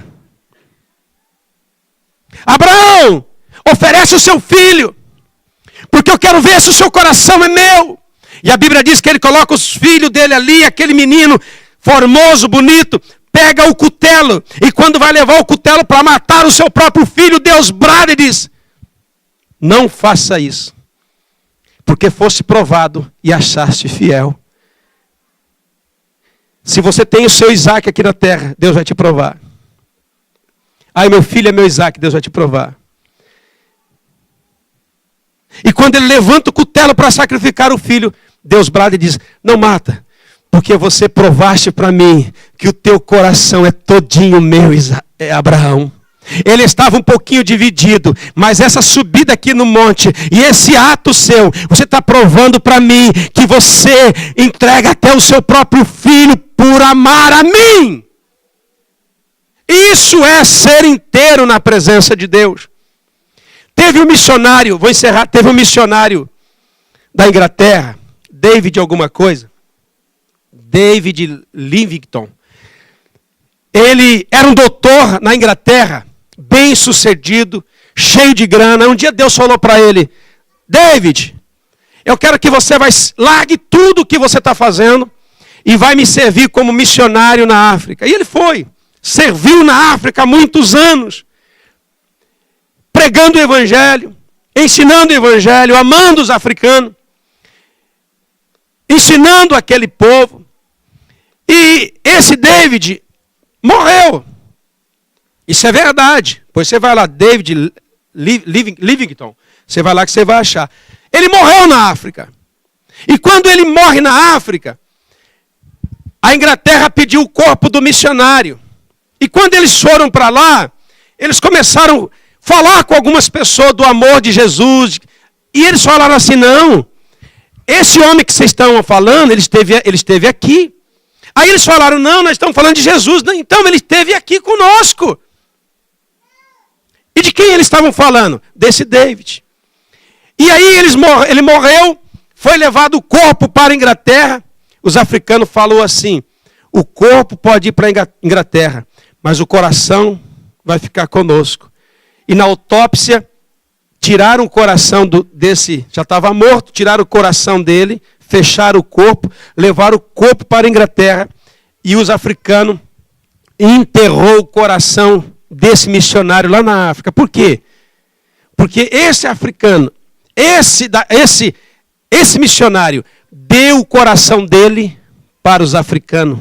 Abraão, oferece o seu filho, porque eu quero ver se o seu coração é meu. E a Bíblia diz que ele coloca os filhos dele ali, aquele menino formoso, bonito, pega o cutelo, e quando vai levar o cutelo para matar o seu próprio filho, Deus brada e diz: não faça isso, porque fosse provado e achaste fiel. Se você tem o seu Isaque aqui na terra, Deus vai te provar. Meu filho é meu Isaque, Deus vai te provar. E quando ele levanta o cutelo para sacrificar o filho, Deus brada e diz: não mata, porque você provaste para mim que o teu coração é todinho meu, Abraão. Ele estava um pouquinho dividido, mas essa subida aqui no monte e esse ato seu, você está provando para mim que você entrega até o seu próprio filho por amar a mim. Isso é ser inteiro na presença de Deus. Teve um missionário, vou encerrar, teve um missionário da Inglaterra, David alguma coisa, David Livingstone. ele era um doutor na Inglaterra, bem sucedido, cheio de grana. Um dia Deus falou para ele: David, eu quero que você largue tudo o que você está fazendo e vai me servir como missionário na África. E ele foi, serviu na África há muitos anos, pregando o evangelho, ensinando o evangelho, amando os africanos, ensinando aquele povo. E esse David morreu. Isso é verdade. Pois você vai lá, David Livingstone, você vai lá que você vai achar. Ele morreu na África. E quando ele morre na África, a Inglaterra pediu o corpo do missionário. E quando eles foram para lá, eles começaram a falar com algumas pessoas do amor de Jesus. E eles falaram assim: não, esse homem que vocês estão falando, ele esteve aqui. Aí eles falaram: não, nós estamos falando de Jesus. Então ele esteve aqui conosco. E de quem eles estavam falando? Desse David. E aí ele morreu, foi levado o corpo para a Inglaterra. Os africanos falaram assim: o corpo pode ir para a Inglaterra, mas o coração vai ficar conosco. E na autópsia, tiraram o coração desse, já estava morto, tiraram o coração dele, fecharam o corpo, levaram o corpo para a Inglaterra, e os africanos enterrou o coração desse missionário lá na África. Por quê? Porque esse africano, esse missionário, deu o coração dele para os africanos.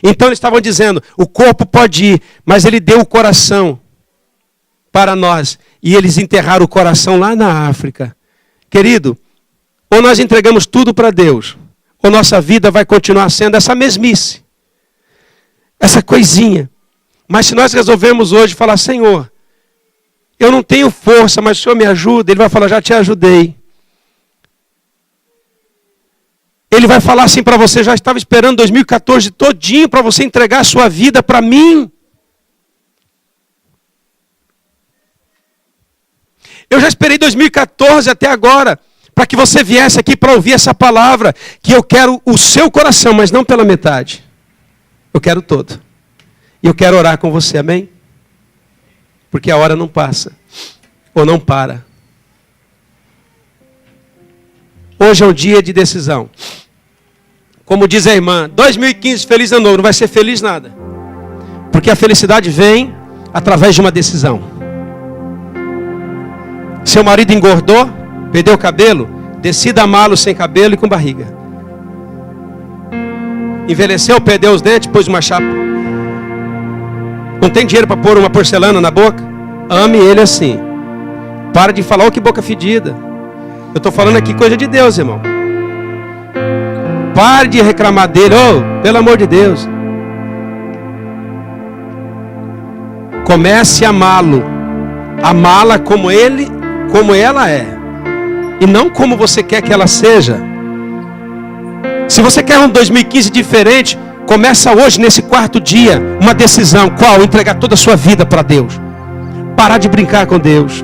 Então eles estavam dizendo: o corpo pode ir, mas ele deu o coração para nós. E eles enterraram o coração lá na África. Querido, ou nós entregamos tudo para Deus, ou nossa vida vai continuar sendo essa mesmice, essa coisinha. Mas se nós resolvemos hoje falar: Senhor, eu não tenho força, mas o Senhor me ajuda, Ele vai falar: já te ajudei. Ele vai falar assim para você: já estava esperando 2014 todinho para você entregar a sua vida para mim. Eu já esperei 2014 até agora, para que você viesse aqui para ouvir essa palavra, que eu quero o seu coração, mas não pela metade. Eu quero todo. E eu quero orar com você, amém? Porque a hora não passa, ou não para. Hoje é um dia de decisão. Como diz a irmã, 2015, feliz ano novo. Não vai ser feliz nada. Porque a felicidade vem através de uma decisão. Seu marido engordou, perdeu o cabelo, decida amá-lo sem cabelo e com barriga. Envelheceu, perdeu os dentes, pôs uma chapa. Não tem dinheiro para pôr uma porcelana na boca? Ame ele assim. Para de falar: oh, que boca fedida. Eu estou falando aqui coisa de Deus, irmão. Pare de reclamar dele. Oh, pelo amor de Deus. Comece a amá-lo. Amá-la como ela é. E não como você quer que ela seja. Se você quer um 2015 diferente, começa hoje, nesse quarto dia, uma decisão. Qual? Entregar toda a sua vida para Deus. Parar de brincar com Deus.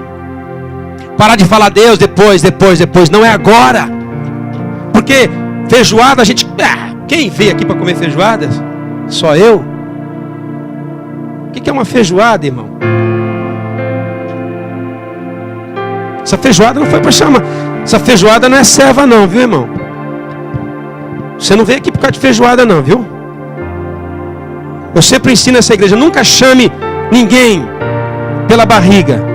Parar de falar: Deus, depois. Não é agora. Porque feijoada, a gente... quem veio aqui para comer feijoada? Só eu? O que é uma feijoada, irmão? Essa feijoada não foi para chamar. Essa feijoada não é serva não, viu, irmão? Você não veio aqui por causa de feijoada não, viu? Eu sempre ensino essa igreja: nunca chame ninguém pela barriga.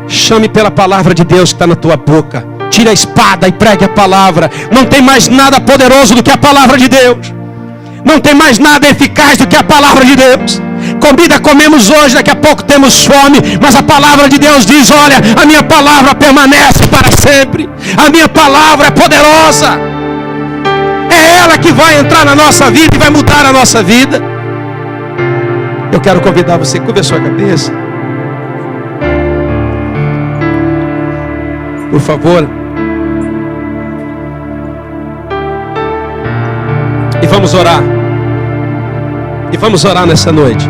Chame pela palavra de Deus que está na tua boca. Tire a espada e pregue a palavra. Não tem mais nada poderoso do que a palavra de Deus. Não tem mais nada eficaz do que a palavra de Deus. Comida comemos hoje, daqui a pouco temos fome. Mas a palavra de Deus diz: olha, a minha palavra permanece para sempre. A minha palavra é poderosa. É ela que vai entrar na nossa vida e vai mudar a nossa vida. Eu quero convidar você, curva a sua cabeça. Por favor. E vamos orar. E vamos orar nessa noite.